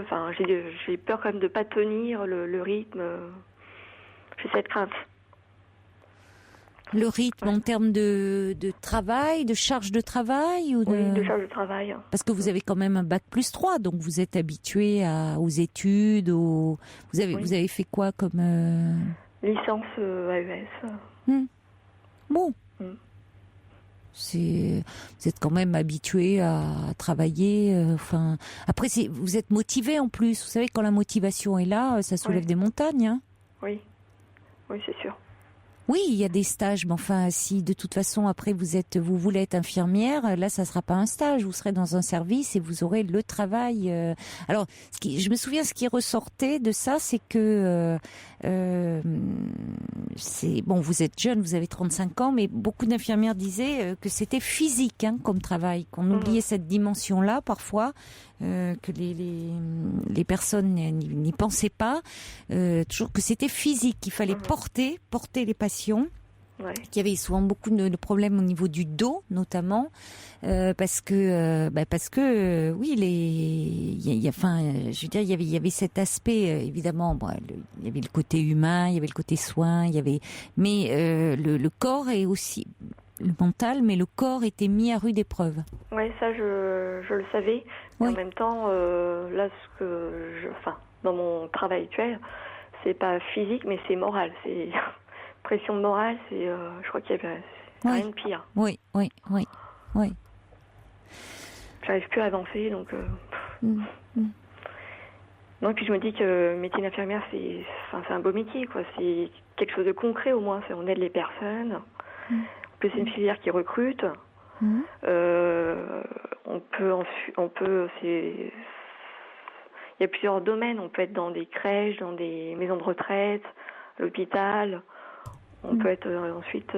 enfin, j'ai peur quand même de pas tenir le rythme. J'ai cette crainte. Le rythme en termes de travail, de charge de travail ou Oui, de charge de travail. Parce que vous avez quand même un bac+3, donc vous êtes habitué aux études, Vous avez fait quoi comme... Licence AES. Bon. Vous êtes quand même habitué à travailler. Après, vous êtes motivé en plus. Vous savez, quand la motivation est là, ça soulève des montagnes. Hein. Oui, c'est sûr. Oui, il y a des stages, mais enfin, si de toute façon après vous voulez être infirmière, là, ça sera pas un stage. Vous serez dans un service et vous aurez le travail. Alors, je me souviens, ce qui ressortait de ça, c'est que vous êtes jeune, vous avez 35 ans, mais beaucoup d'infirmières disaient que c'était physique comme travail, qu'on oubliait cette dimension-là parfois, que les personnes n'y pensaient pas, toujours que c'était physique, qu'il fallait porter les patients. Qu'il y avait souvent beaucoup de problèmes au niveau du dos, notamment, parce que il y avait cet aspect, évidemment, il y avait le côté humain, il y avait le côté soin, mais le corps est aussi, le mental, mais le corps était mis à rude épreuve. Oui, ça je le savais. Oui. En même temps, là, dans mon travail actuel, c'est pas physique, mais c'est moral. C'est pression morale, je crois qu'il y a rien de pire. Oui. J'arrive plus à avancer, donc. Non, et puis je me dis que métier d'infirmière, c'est un beau métier, quoi. C'est quelque chose de concret au moins. On aide les personnes. C'est une filière qui recrute. Il y a plusieurs domaines. On peut être dans des crèches, dans des maisons de retraite, à l'hôpital. On peut être ensuite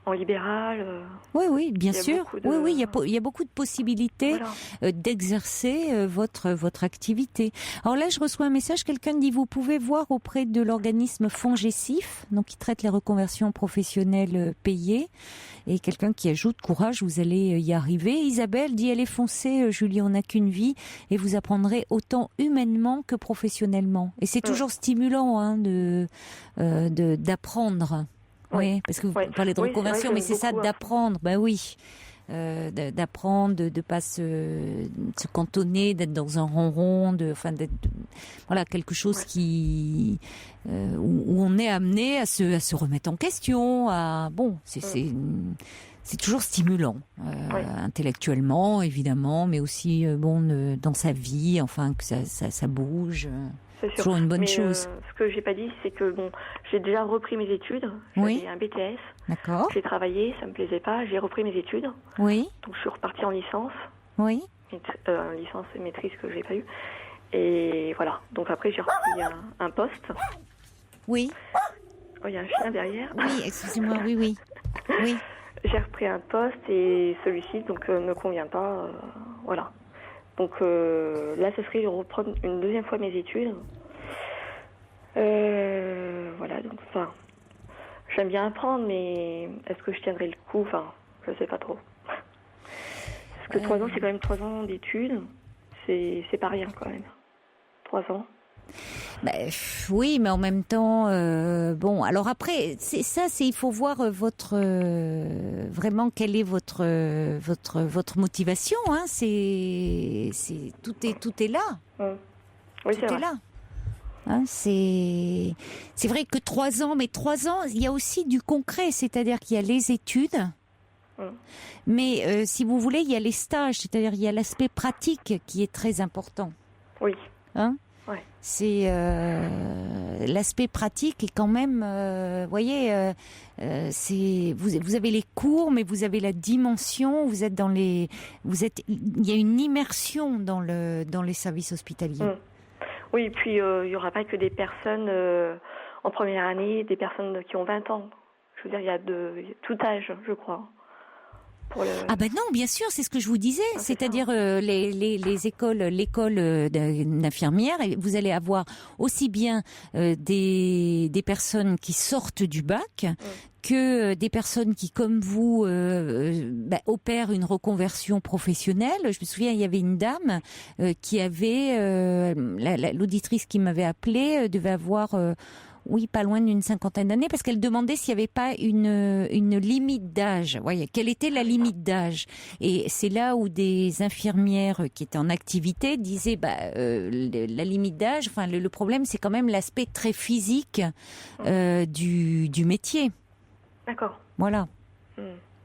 en libéral. Oui, bien sûr. Oui, il y a beaucoup de possibilités d'exercer votre activité. Alors là, je reçois un message, quelqu'un dit, vous pouvez voir auprès de l'organisme FONGECIF, donc qui traite les reconversions professionnelles payées, et quelqu'un qui ajoute, courage, vous allez y arriver. Isabelle dit, allez foncer, Julie, on n'a qu'une vie, et vous apprendrez autant humainement que professionnellement. Et c'est toujours stimulant d'apprendre. Oui, parce que vous parlez de reconversion, mais c'est ça, d'apprendre. Ben oui, d'apprendre, de pas se cantonner, d'être dans un ronron, voilà, quelque chose où on est amené à se remettre en question. C'est toujours stimulant, intellectuellement évidemment, mais aussi dans sa vie, enfin que ça bouge. C'est toujours une bonne chose. Ce que j'ai pas dit, c'est que j'ai déjà repris mes études. J'avais un BTS. D'accord. J'ai travaillé, ça me plaisait pas. J'ai repris mes études. Oui. Donc je suis repartie en licence. Oui. Licence et maîtrise que j'ai pas eu. Et voilà. Donc après j'ai repris un poste. Oui. Oh, il y a un chien derrière. Oui, excusez-moi. Oui. J'ai repris un poste et celui-ci ne me convient pas. Voilà. Donc là, ce serait de reprendre une deuxième fois mes études. Voilà, donc j'aime bien apprendre, mais est-ce que je tiendrai le coup? Je sais pas trop. Parce que 3 ans, c'est quand même 3 ans d'études. C'est pas rien quand même. 3 ans. Oui, mais en même temps, alors après, il faut voir vraiment quelle est votre motivation. Hein. Tout est là. Oui, tout est là. Hein, c'est vrai que 3 ans, mais 3 ans, il y a aussi du concret, c'est-à-dire qu'il y a les études. Mais si vous voulez, il y a les stages, c'est-à-dire il y a l'aspect pratique qui est très important. Oui. Hein? Ouais. C'est l'aspect pratique est quand même, vous avez les cours, mais vous avez la dimension. Il y a une immersion dans les services hospitaliers. Oui, et puis il y aura pas que des personnes en première année, des personnes qui ont 20 ans. Je veux dire, il y a tout âge, je crois. Ah ben non, bien sûr, c'est ce que je vous disais. C'est-à-dire les écoles, l'école d'infirmière, vous allez avoir aussi bien des personnes qui sortent du bac que des personnes qui, comme vous, opèrent une reconversion professionnelle. Je me souviens, il y avait une dame qui avait, l'auditrice qui m'avait appelée devait avoir... pas loin d'une 50aine d'années, parce qu'elle demandait s'il n'y avait pas une limite d'âge. Voyez, quelle était la limite d'âge? Et c'est là où des infirmières qui étaient en activité disaient, la limite d'âge, enfin, le problème, c'est quand même l'aspect très physique du métier. D'accord. Voilà.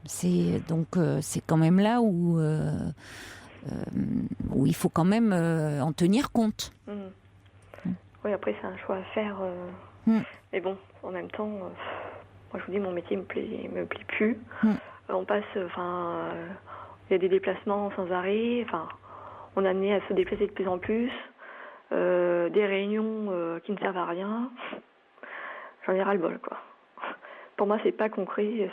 C'est quand même là où il faut quand même en tenir compte. Oui, après, c'est un choix à faire. Mais bon, en même temps, moi, je vous dis, mon métier me plaît plus. On passe, il y a des déplacements sans arrêt. On est amené à se déplacer de plus en plus. Des réunions qui ne servent à rien. J'en ai ras-le-bol, quoi. Pour moi, c'est pas concret.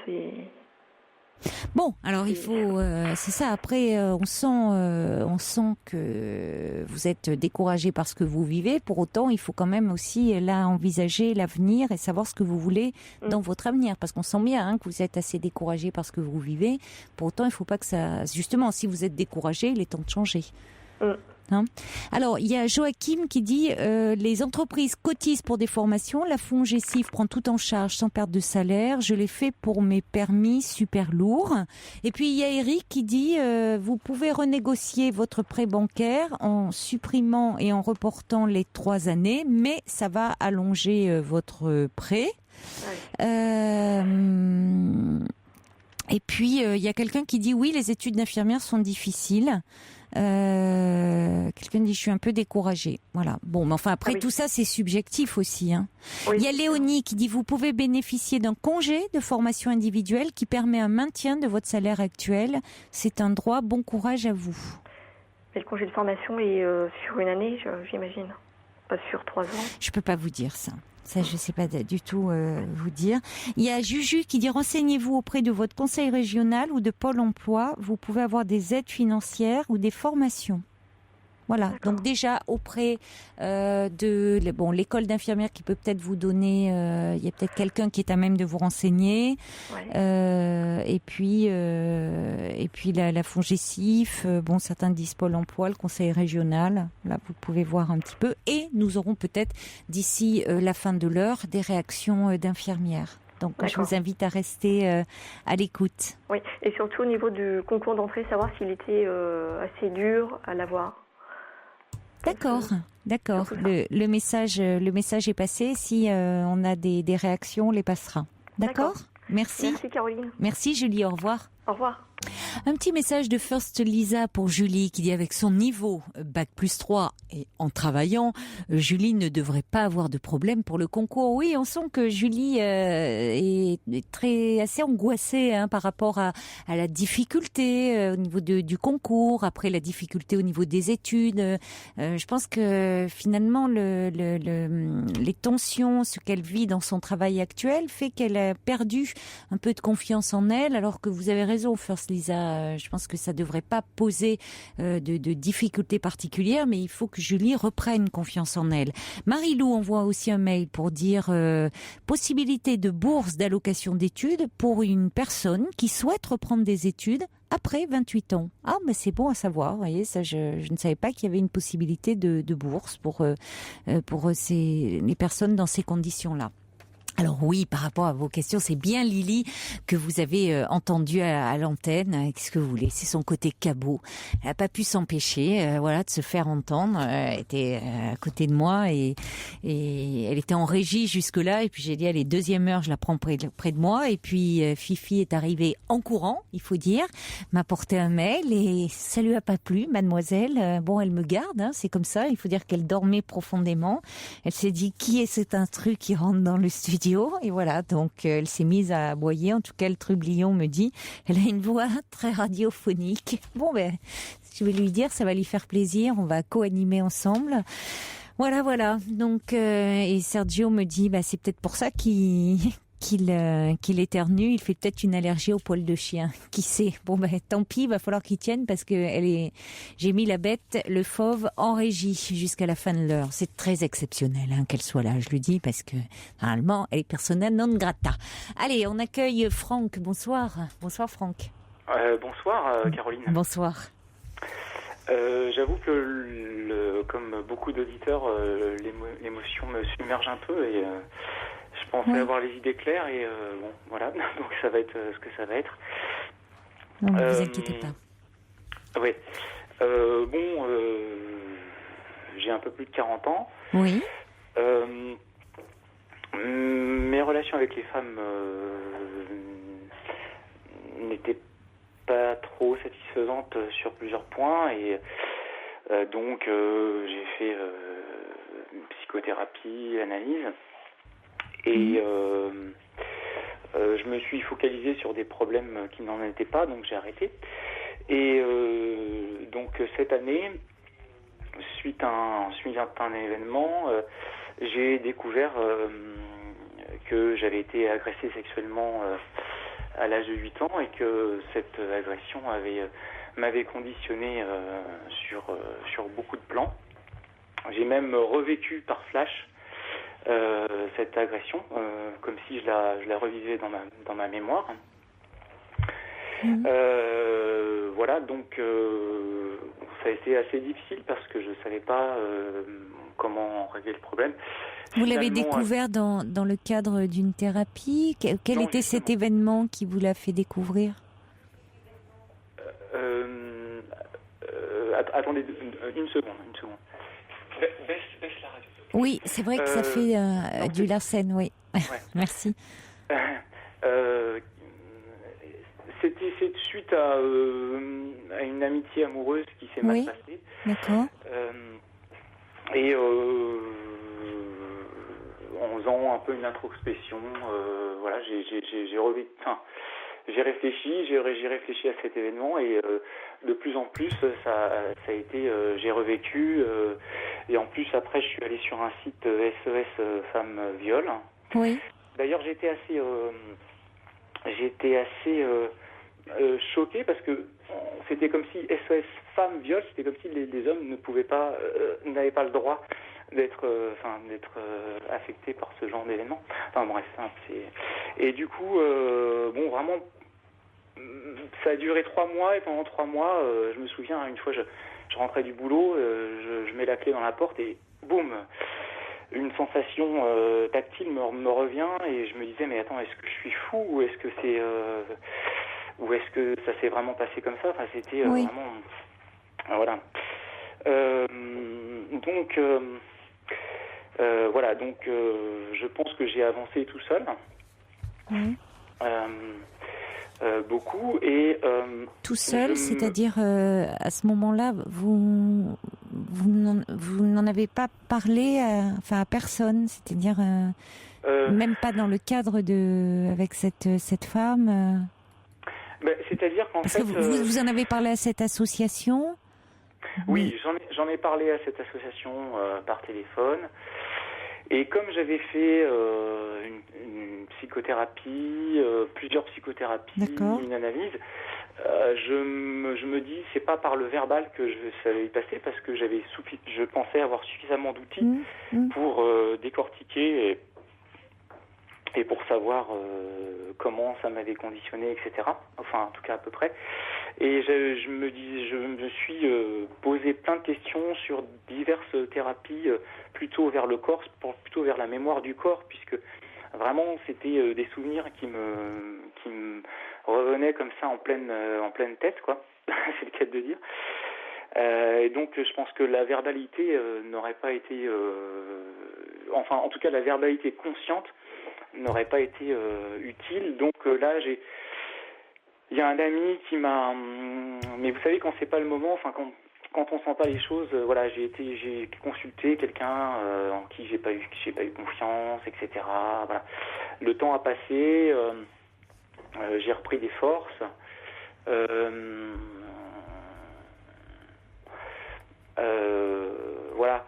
Bon, alors il faut, c'est ça. Après, on sent que vous êtes découragé par ce que vous vivez. Pour autant, il faut quand même aussi là envisager l'avenir et savoir ce que vous voulez dans votre avenir, parce qu'on sent bien que vous êtes assez découragé par ce que vous vivez. Pour autant, il ne faut pas que ça. Justement, si vous êtes découragé, il est temps de changer. Alors, il y a Joachim qui dit les entreprises cotisent pour des formations, la FONGECIF prend tout en charge sans perte de salaire, je l'ai fait pour mes permis super lourds. Et puis il y a Eric qui dit vous pouvez renégocier votre prêt bancaire en supprimant et en reportant les 3 années, mais ça va allonger votre prêt. Et puis il y a quelqu'un qui dit oui, les études d'infirmière sont difficiles. Quelqu'un dit je suis un peu découragée. Voilà. Bon, mais enfin après tout ça c'est subjectif aussi. Oui, il y a Léonie qui dit vous pouvez bénéficier d'un congé de formation individuelle qui permet un maintien de votre salaire actuel. C'est un droit. Bon courage à vous. Mais le congé de formation est sur une année, j'imagine, pas sur 3 ans. Je peux pas vous dire ça. Ça, je ne sais pas du tout vous dire. Il y a Juju qui dit renseignez-vous auprès de votre conseil régional ou de Pôle emploi. Vous pouvez avoir des aides financières ou des formations. Voilà. D'accord. Donc déjà auprès de l'école d'infirmière qui peut peut-être vous donner. Il y a peut-être quelqu'un qui est à même de vous renseigner. Et puis la FONGECIF. Certains disent Pôle emploi, le conseil régional. Là, vous pouvez voir un petit peu. Et nous aurons peut-être d'ici la fin de l'heure des réactions d'infirmières. Donc, je vous invite à rester à l'écoute. Oui, et surtout au niveau du concours d'entrée, savoir s'il était assez dur à l'avoir. D'accord. Le message est passé. Si on a des réactions, on les passera. D'accord. Merci. Merci Caroline. Merci Julie, au revoir. Au revoir. Un petit message de First Lisa pour Julie qui dit avec son niveau Bac+3 et en travaillant, Julie ne devrait pas avoir de problème pour le concours. Oui, on sent que Julie est assez angoissée par rapport à la difficulté au niveau du concours, après la difficulté au niveau des études. Je pense que finalement les tensions, ce qu'elle vit dans son travail actuel fait qu'elle a perdu un peu de confiance en elle, alors que vous avez raison First Lisa, je pense que ça ne devrait pas poser de difficultés particulières, mais il faut que Julie reprenne confiance en elle. Marie-Lou envoie aussi un mail pour dire possibilité de bourse d'allocation d'études pour une personne qui souhaite reprendre des études après 28 ans. Ah, mais c'est bon à savoir, vous voyez, ça, je ne savais pas qu'il y avait une possibilité de bourse pour les personnes dans ces conditions-là. Alors oui, par rapport à vos questions, c'est bien Lily que vous avez entendu à l'antenne. Qu'est-ce que vous voulez? C'est son côté cabot. Elle n'a pas pu s'empêcher, de se faire entendre. Elle était à côté de moi et elle était en régie jusque-là. Et puis j'ai dit, allez, 2e heure, je la prends près de moi. Et puis Fifi est arrivée en courant, il faut dire, m'a apporté un mail et ça lui a pas plu, mademoiselle. Elle me garde, c'est comme ça. Il faut dire qu'elle dormait profondément. Elle s'est dit, qui est cet intrus qui rentre dans le studio? Et voilà, donc elle s'est mise à aboyer. En tout cas, le trublion me dit, elle a une voix très radiophonique. Je vais lui dire, ça va lui faire plaisir. On va co-animer ensemble. Voilà. Donc, et Sergio me dit, c'est peut-être pour ça qu'il qu'il éternue, il fait peut-être une allergie au poil de chien. Qui sait? Bon, tant pis, il va falloir qu'il tienne parce que j'ai mis la bête, le fauve, en régie jusqu'à la fin de l'heure. C'est très exceptionnel qu'elle soit là, je le dis, parce que normalement, elle est persona non grata. Allez, on accueille Franck. Bonsoir. Bonsoir, Franck. Bonsoir, Caroline. Bonsoir. J'avoue que, comme beaucoup d'auditeurs, l'émotion me submerge un peu et je pensais avoir les idées claires et bon, voilà, donc ça va être ce que ça va être. Non, ne vous inquiétez pas. Oui. J'ai un peu plus de 40 ans. Oui. Mes relations avec les femmes n'étaient pas trop satisfaisantes sur plusieurs points et donc j'ai fait psychothérapie, analyse et je me suis focalisé sur des problèmes qui n'en étaient pas, donc j'ai arrêté. Et donc cette année, suite à un événement, j'ai découvert que j'avais été agressé sexuellement à l'âge de 8 ans et que cette agression m'avait conditionné sur beaucoup de plans. J'ai même revécu par flash cette agression, comme si je la revivais dans ma mémoire. Voilà, donc ça a été assez difficile parce que je ne savais pas comment régler le problème. Vous l'avez découvert dans le cadre d'une thérapie? Quel était cet événement qui vous l'a fait découvrir? Attendez une seconde. Baisse la radio. Oui, c'est vrai que ça fait du Larsen, oui. Ouais. Merci. C'est suite à une amitié amoureuse qui s'est mal passée. D'accord. Et en faisant un peu une introspection, voilà, j'ai réfléchi à cet événement et de plus en plus ça a été, j'ai revécu et en plus après je suis allé sur un site SOS Femmes Viol. Oui. D'ailleurs j'étais assez choqué parce que c'était comme si SOS Femmes Viol, c'était comme si les hommes n'avaient pas le droit d'être affectés par ce genre d'événement. Enfin bref, et du coup bon, vraiment ça a duré 3 mois et pendant 3 mois je me souviens une fois je rentrais du boulot, je mets la clé dans la porte et boum, une sensation tactile me revient et je me disais mais attends, est-ce que je suis fou ou est-ce que ça s'est vraiment passé comme ça? Enfin c'était vraiment voilà. Donc voilà, donc je pense que j'ai avancé tout seul. Beaucoup et tout seul, c'est-à-dire à ce moment-là, vous n'en avez pas parlé à personne, c'est-à-dire même pas dans le cadre avec cette femme. C'est-à-dire qu'en parce fait, que vous en avez parlé à cette association. Oui, j'en ai parlé à cette association par téléphone. Et comme j'avais fait une psychothérapie, plusieurs psychothérapies, une analyse, je me dis c'est pas par le verbal que ça allait y passer parce que je pensais avoir suffisamment d'outils pour décortiquer et pour savoir comment ça m'avait conditionné, etc. Enfin, en tout cas à peu près. Et je me suis posé plein de questions sur diverses thérapies, plutôt vers le corps, plutôt vers la mémoire du corps, puisque vraiment c'était des souvenirs qui me revenaient comme ça en pleine tête, quoi. C'est le cas de dire. Et donc je pense que la verbalité n'aurait pas été, enfin en tout cas la verbalité consciente n'aurait pas été utile. Donc là il y a un ami qui m'a, mais vous savez quand c'est pas le moment, enfin quand on sent pas les choses, voilà, j'ai consulté quelqu'un en qui j'ai pas eu confiance, etc. Voilà. Le temps a passé, j'ai repris des forces. Voilà.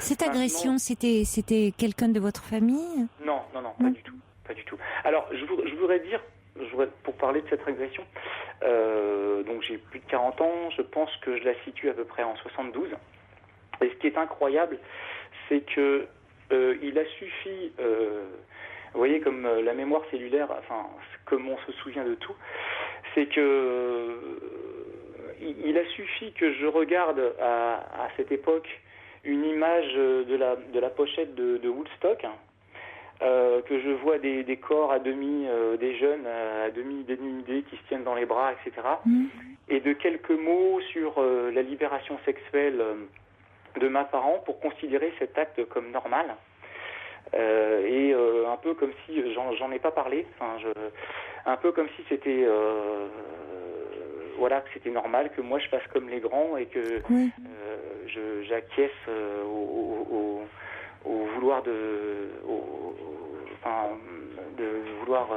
Cette agression, c'était quelqu'un de votre famille? Non, pas du tout. Pas du tout. Alors, je voudrais dire, pour parler de cette agression, donc j'ai plus de 40 ans, je pense que je la situe à peu près en 72. Et ce qui est incroyable, c'est que il a suffi, vous voyez, comme la mémoire cellulaire, enfin, comme on se souvient de tout, c'est que il a suffi que je regarde à cette époque une image de la pochette de Woodstock, que je vois des corps à demi, des jeunes à demi dénudés qui se tiennent dans les bras, etc. Et de quelques mots sur la libération sexuelle de ma parent pour considérer cet acte comme normal. Et un peu comme si j'en ai pas parlé, un peu comme si c'était voilà, que c'était normal que moi je fasse comme les grands et que j'acquiesce au vouloir de vouloir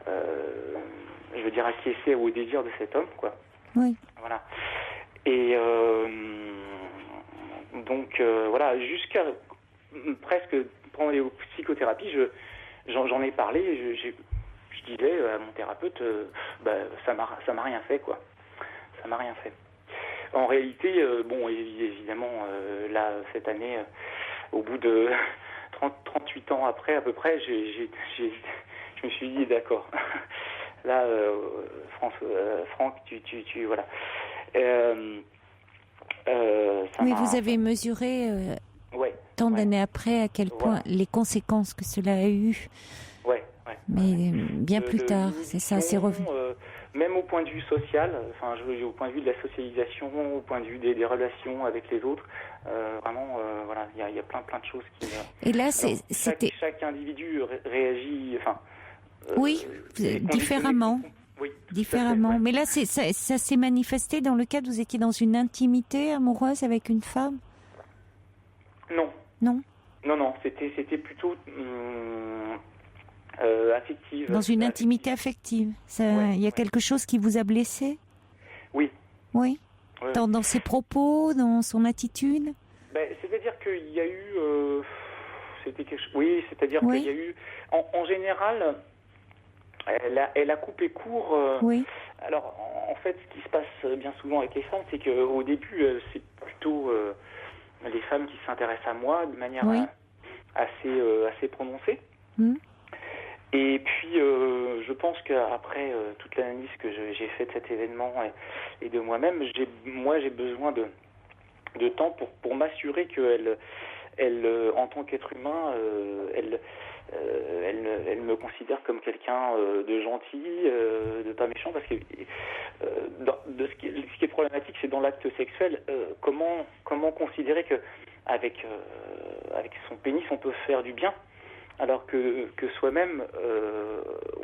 je veux dire acquiescer au désir de cet homme, quoi. Oui. Voilà. Et donc voilà, jusqu'à presque pendant les psychothérapies, j'en ai parlé, je disais à mon thérapeute, ça m'a rien fait, quoi. Ça m'a rien fait. En réalité, bon, évidemment, là, cette année, au bout de 38 ans après, à peu près, je me suis dit, d'accord. Là, Franck, tu voilà. Oui, vous avez mesuré tant d'années après à quel point les conséquences que cela a eu. Mais bien plus tard, c'est ça, c'est revenu. Même au point de vue social, au point de vue de la socialisation, au point de vue des relations avec les autres, vraiment, voilà, il y a plein de choses qui. Et là, chaque individu réagit, oui, différemment. Oui, différemment. Mais là, ça s'est manifesté dans le cas où vous étiez dans une intimité amoureuse avec une femme? Non. Non. Non, c'était plutôt affective. Dans une intimité affective. Il y a quelque chose qui vous a blessé? Oui. Oui. Dans ses propos, dans son attitude? C'est-à-dire qu'il y a eu... c'était quelque chose... Oui, c'est-à-dire qu'il y a eu... En général, elle a coupé court... oui. Alors, en fait, ce qui se passe bien souvent avec les femmes, c'est qu'au début, c'est plutôt les femmes qui s'intéressent à moi de manière assez prononcée. Et puis, je pense qu'après toute l'analyse que j'ai faite de cet événement et de moi-même, j'ai besoin de temps pour m'assurer qu'elle, en tant qu'être humain, elle me considère comme quelqu'un de gentil, de pas méchant, parce que ce qui est problématique, c'est dans l'acte sexuel, comment considérer que avec son pénis on peut faire du bien, alors que soi-même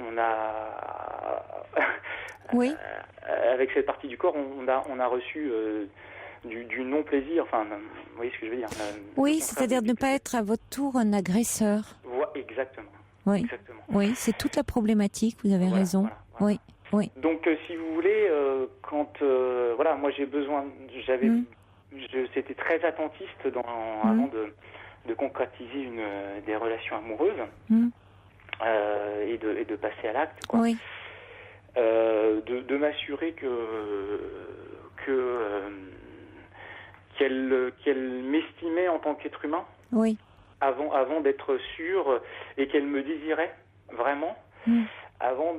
on a avec cette partie du corps on a reçu du non-plaisir, enfin, vous voyez ce que je veux dire. Oui, c'est-à-dire ne pas être à votre tour un agresseur. Exactement. Oui, exactement. Oui, c'est toute la problématique, vous avez raison. Voilà. Oui. Donc, si vous voulez, quand, moi j'ai besoin, c'était très attentiste avant de concrétiser des relations amoureuses et de passer à l'acte, quoi. Oui. De m'assurer qu'elle m'estimait en tant qu'être humain. Oui. Avant d'être sûre et qu'elle me désirait vraiment, avant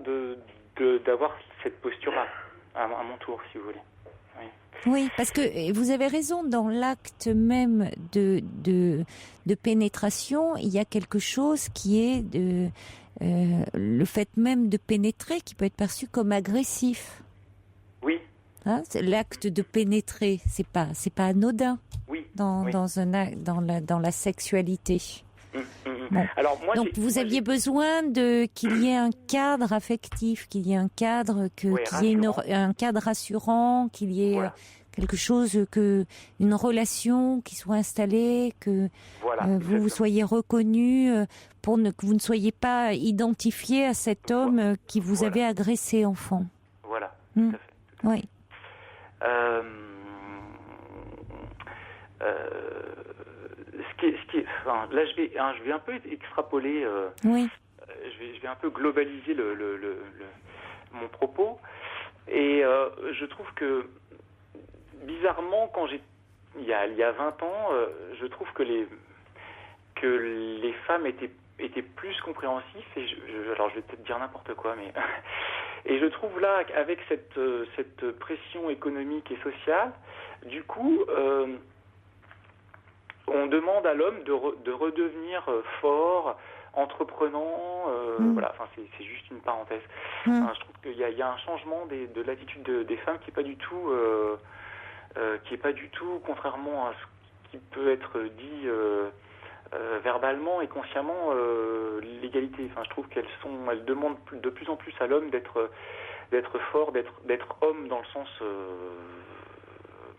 d'avoir cette posture-là à mon tour, si vous voulez. Oui, parce que vous avez raison, dans l'acte même de pénétration, il y a quelque chose qui est le fait même de pénétrer qui peut être perçu comme agressif. Oui. Hein, l'acte de pénétrer, c'est pas anodin. Oui. Dans la sexualité. Bon. Alors, donc vous aviez besoin qu'il y ait un cadre affectif, qu'il y ait un cadre qu'il y ait un cadre rassurant, qu'il y ait quelque chose, une relation qui soit installée, que vous soyez reconnu, que vous ne soyez pas identifié à cet homme qui vous avait agressé enfant. Voilà. Tout à fait. Oui. enfin, là, je vais un peu extrapoler. Oui. Je vais un peu globaliser mon propos. Et je trouve que, bizarrement, il y a 20 ans, je trouve que les femmes étaient plus compréhensifs. Et alors, je vais peut-être dire n'importe quoi, mais... Et je trouve là, avec cette pression économique et sociale, du coup, on demande à l'homme de redevenir fort, entreprenant, voilà, enfin c'est juste une parenthèse. Enfin, je trouve qu'il y a un changement de l'attitude des femmes qui est pas du tout, contrairement à ce qui peut être dit verbalement et consciemment, l'égalité. Enfin, je trouve qu'elles demandent de plus en plus à l'homme d'être fort, d'être homme dans le sens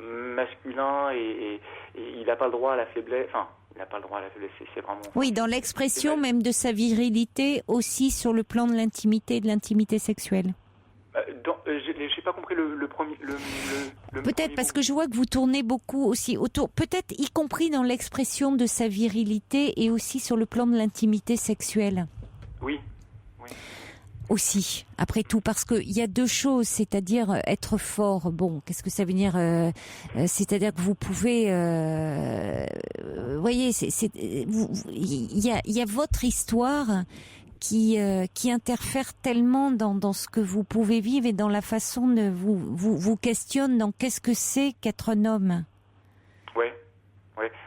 masculin et il n'a pas le droit à la faiblesse. Enfin, il n'a pas le droit à la faiblesse. C'est vraiment. Oui, dans l'expression même de sa virilité, aussi sur le plan de l'intimité et de l'intimité sexuelle. J'ai pas compris le premier. Peut-être parce que je vois que vous tournez beaucoup aussi autour, peut-être y compris dans l'expression de sa virilité et aussi sur le plan de l'intimité sexuelle. Oui. Aussi, après tout, parce qu'il y a deux choses, c'est-à-dire être fort. Bon, qu'est-ce que ça veut dire c'est-à-dire que vous pouvez, voyez, il y a votre histoire qui interfère tellement dans ce que vous pouvez vivre et dans la façon de vous questionne dans qu'est-ce que c'est qu'être un homme. Ouais.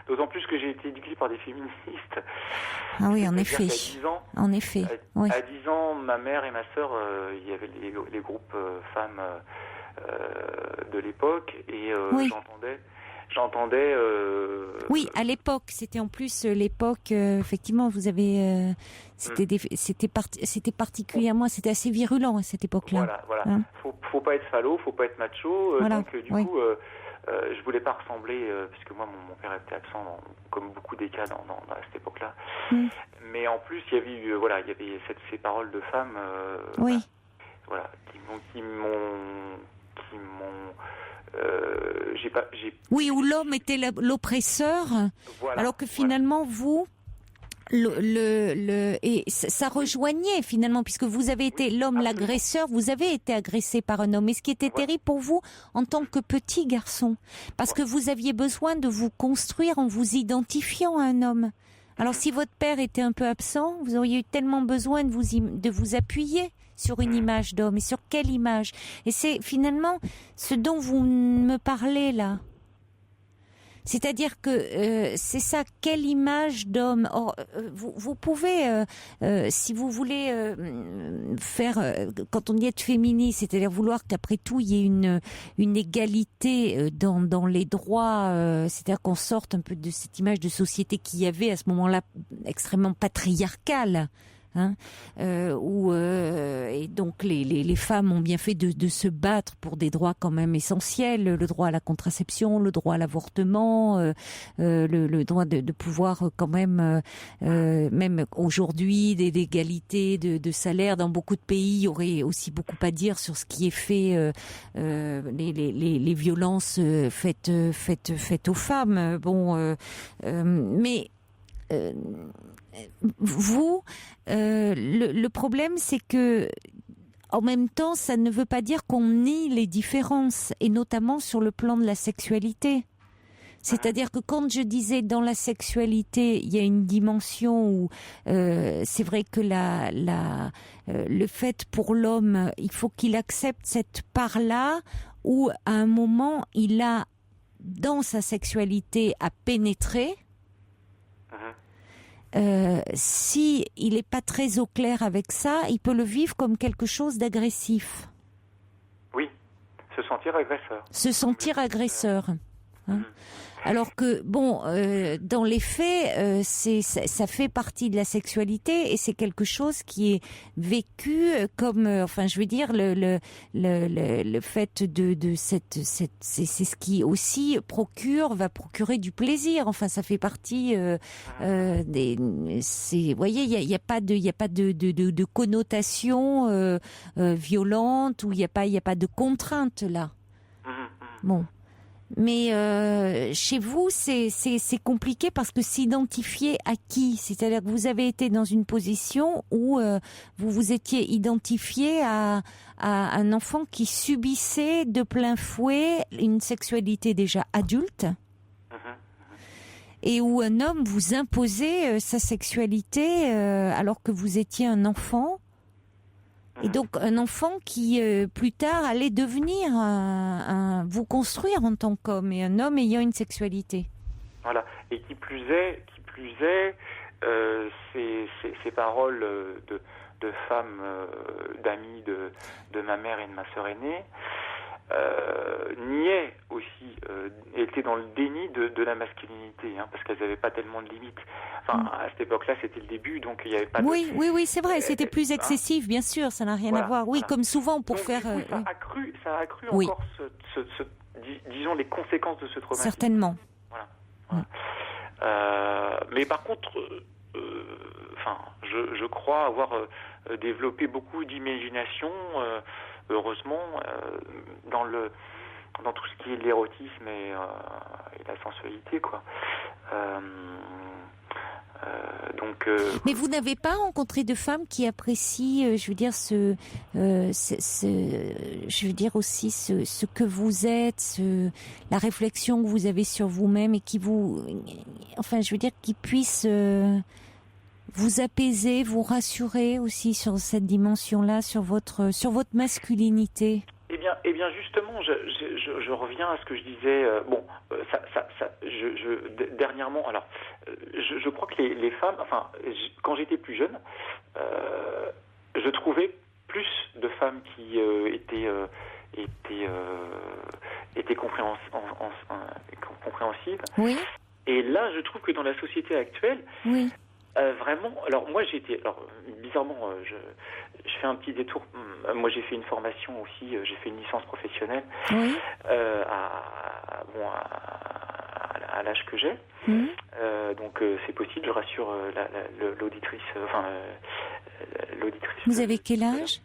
D'autant plus que j'ai été éduqué par des féministes. Ah oui, en effet. En effet. Oui. À 10 ans, ma mère et ma sœur, il y avait les groupes femmes de l'époque et oui. j'entendais. Oui, à l'époque, c'était en plus l'époque. Effectivement, vous avez. C'était particulièrement, c'était assez virulent à cette époque-là. Voilà. Hein? Faut pas être salaud, faut pas être macho. Voilà. Donc du coup. Je voulais pas ressembler, puisque moi mon père était absent, comme beaucoup des cas dans cette époque-là. Mais en plus il y avait eu, ces paroles de femmes, oui. qui m'ont, oui, où l'homme était l'oppresseur, alors que finalement vous. Et ça rejoignait finalement, puisque vous avez été l'homme, l'agresseur, vous avez été agressé par un homme. Et ce qui était terrible pour vous en tant que petit garçon, parce que vous aviez besoin de vous construire en vous identifiant à un homme. Alors si votre père était un peu absent, vous auriez eu tellement besoin de vous appuyer sur une image d'homme. Et sur quelle image? Et c'est finalement ce dont vous me parlez là. C'est-à-dire que c'est ça, quelle image d'homme. Or, vous pouvez, si vous voulez faire, quand on dit être féministe, c'est-à-dire vouloir qu'après tout il y ait une égalité dans les droits, c'est-à-dire qu'on sorte un peu de cette image de société qu'il y avait à ce moment-là extrêmement patriarcale. Et donc les femmes ont bien fait de se battre pour des droits quand même essentiels, le droit à la contraception, le droit à l'avortement, le droit de pouvoir quand même aujourd'hui d'égalité de salaire dans beaucoup de pays. Il y aurait aussi beaucoup à dire sur ce qui est fait, les violences faites aux femmes. Mais vous, le problème, c'est que en même temps, ça ne veut pas dire qu'on nie les différences, et notamment sur le plan de la sexualité. C'est-à-dire que quand je disais dans la sexualité, il y a une dimension où c'est vrai que le fait pour l'homme, il faut qu'il accepte cette part-là où à un moment, il a dans sa sexualité à pénétrer. Si il n'est pas très au clair avec ça, il peut le vivre comme quelque chose d'agressif. Oui, se sentir agresseur. Se sentir agresseur. Alors que, bon, dans les faits, ça fait partie de la sexualité et c'est quelque chose qui est vécu comme, enfin, je veux dire, le fait de c'est ce qui aussi va procurer du plaisir. Enfin, ça fait partie vous voyez, il y a pas de connotation violente ou il y a pas de contrainte là. Bon. Mais chez vous, c'est compliqué parce que s'identifier à qui? C'est-à-dire que vous avez été dans une position où vous vous étiez identifié à un enfant qui subissait de plein fouet une sexualité déjà adulte et où un homme vous imposait sa sexualité alors que vous étiez un enfant. Et donc un enfant qui plus tard allait devenir vous construire en tant qu'homme et un homme ayant une sexualité. Voilà. Et qui plus est, ces paroles de femmes, d'amies de ma mère et de ma sœur aînée, niaient aussi, étaient dans le déni de la masculinité, parce qu'elles n'avaient pas tellement de limites. Enfin, à cette époque-là, c'était le début, donc il n'y avait pas Oui, c'est vrai, c'était plus excessif, bien sûr, ça n'a rien à voir. Oui, comme souvent pour donc, faire... Du coup, ça a accru encore, disons, les conséquences de ce traumatisme. Certainement. Voilà. Mais par contre, je crois avoir développé beaucoup d'imagination, heureusement, dans tout ce qui est l'érotisme et la sensualité, quoi. Mais vous n'avez pas rencontré de femmes qui apprécient, je veux dire, je veux dire aussi ce que vous êtes, la réflexion que vous avez sur vous-même et qui je veux dire, qui puissent vous apaiser, vous rassurer aussi sur cette dimension-là, sur votre masculinité. Eh bien, justement, je reviens à ce que je disais. Dernièrement, alors, je crois que les femmes, quand j'étais plus jeune, je trouvais plus de femmes qui étaient compréhensives. Oui. Et là, je trouve que dans la société actuelle, oui. Vraiment, alors moi bizarrement, je fais un petit détour. Moi j'ai fait une formation aussi, j'ai fait une licence professionnelle à l'âge que j'ai. Donc c'est possible, je rassure l'auditrice. L'auditrice. Vous avez quel âge?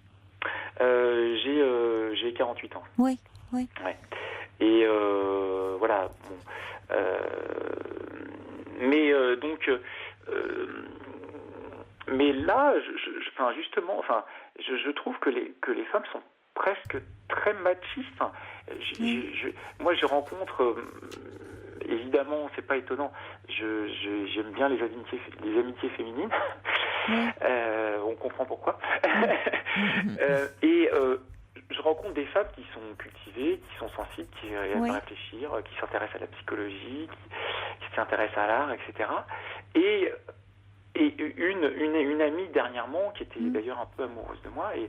J'ai 48 ans. Oui. Ouais. Et voilà. Bon, mais donc. Mais là, je trouve que les femmes sont presque très machistes. Moi, je rencontre, évidemment, c'est pas étonnant. J'aime bien les amitiés féminines. On comprend pourquoi. Et je rencontre des femmes qui sont cultivées, qui sont sensibles, qui aiment réfléchir, qui s'intéressent à la psychologie, qui s'intéressent à l'art, etc. Et une amie dernièrement qui était d'ailleurs un peu amoureuse de moi et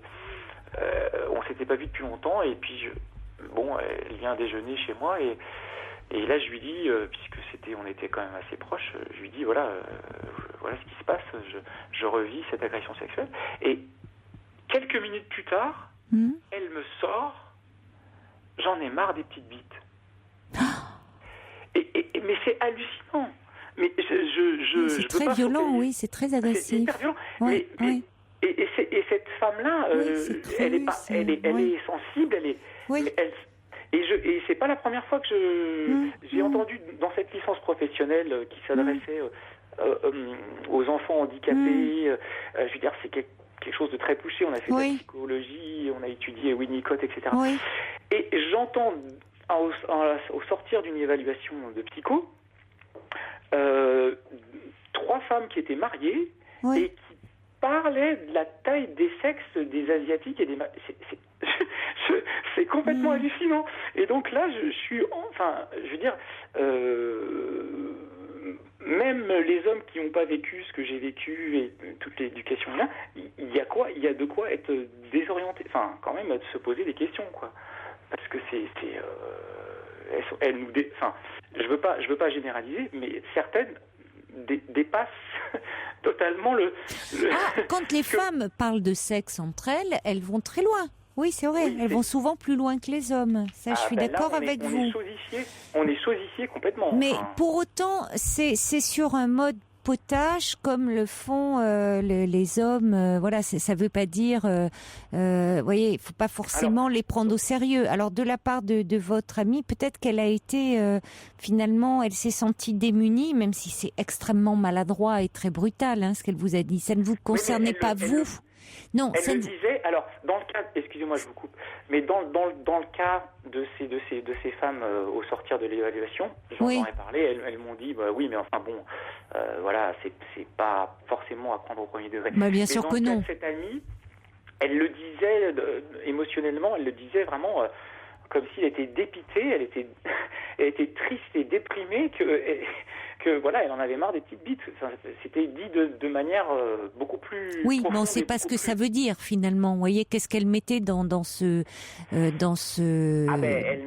on s'était pas vu depuis longtemps et puis elle vient déjeuner chez moi et là je lui dis puisque on était quand même assez proches, je lui dis voilà ce qui se passe, je revis cette agression sexuelle et quelques minutes plus tard elle me sort j'en ai marre des petites bites. Mais c'est hallucinant. Mais c'est très violent, oui, c'est très agressif. C'est hyper violent. Et cette femme-là, elle est sensible, et c'est pas la première fois que j'ai entendu dans cette licence professionnelle qui s'adressait aux enfants handicapés. Je veux dire, c'est quelque chose de très poussé. On a fait de la psychologie, on a étudié Winnicott, etc. Et j'entends au sortir d'une évaluation de psycho. 3 femmes qui étaient mariées et qui parlaient de la taille des sexes des Asiatiques et des... C'est complètement hallucinant. Et donc là, je suis... je veux dire... même les hommes qui n'ont pas vécu ce que j'ai vécu et toute l'éducation là, il y a de quoi être désorienté. Quand même, de se poser des questions, quoi. Parce que elles nous je veux pas généraliser, mais certaines dépassent totalement le... Quand les femmes parlent de sexe entre elles vont très loin. Oui, c'est vrai. Elles vont souvent plus loin que les hommes. Ça, je suis d'accord avec vous. On est sosifié complètement. Mais pour autant, c'est sur un mode tripotage comme le font les hommes. Voilà, ça veut pas dire, voyez, il faut pas forcément les prendre au sérieux. Alors de la part de votre amie, peut-être qu'elle a été finalement, elle s'est sentie démunie, même si c'est extrêmement maladroit et très brutal, ce qu'elle vous a dit. Ça ne vous concernait pas vous. Non, elle le disait. Alors, dans le cas, excusez-moi, je vous coupe, mais dans le cas de ces femmes au sortir de l'évaluation, j'en ai parlé. Elles m'ont dit, oui, mais enfin bon, voilà, c'est pas forcément à prendre au premier degré. Bien sûr que non. Cette amie, elle le disait émotionnellement, elle le disait vraiment comme s'il était dépité, elle était triste et déprimée que voilà, elle en avait marre des petites bites. Enfin, c'était dit de manière beaucoup plus mais on ne sait pas ce que ça veut dire finalement. Vous voyez, qu'est-ce qu'elle mettait dans ce elle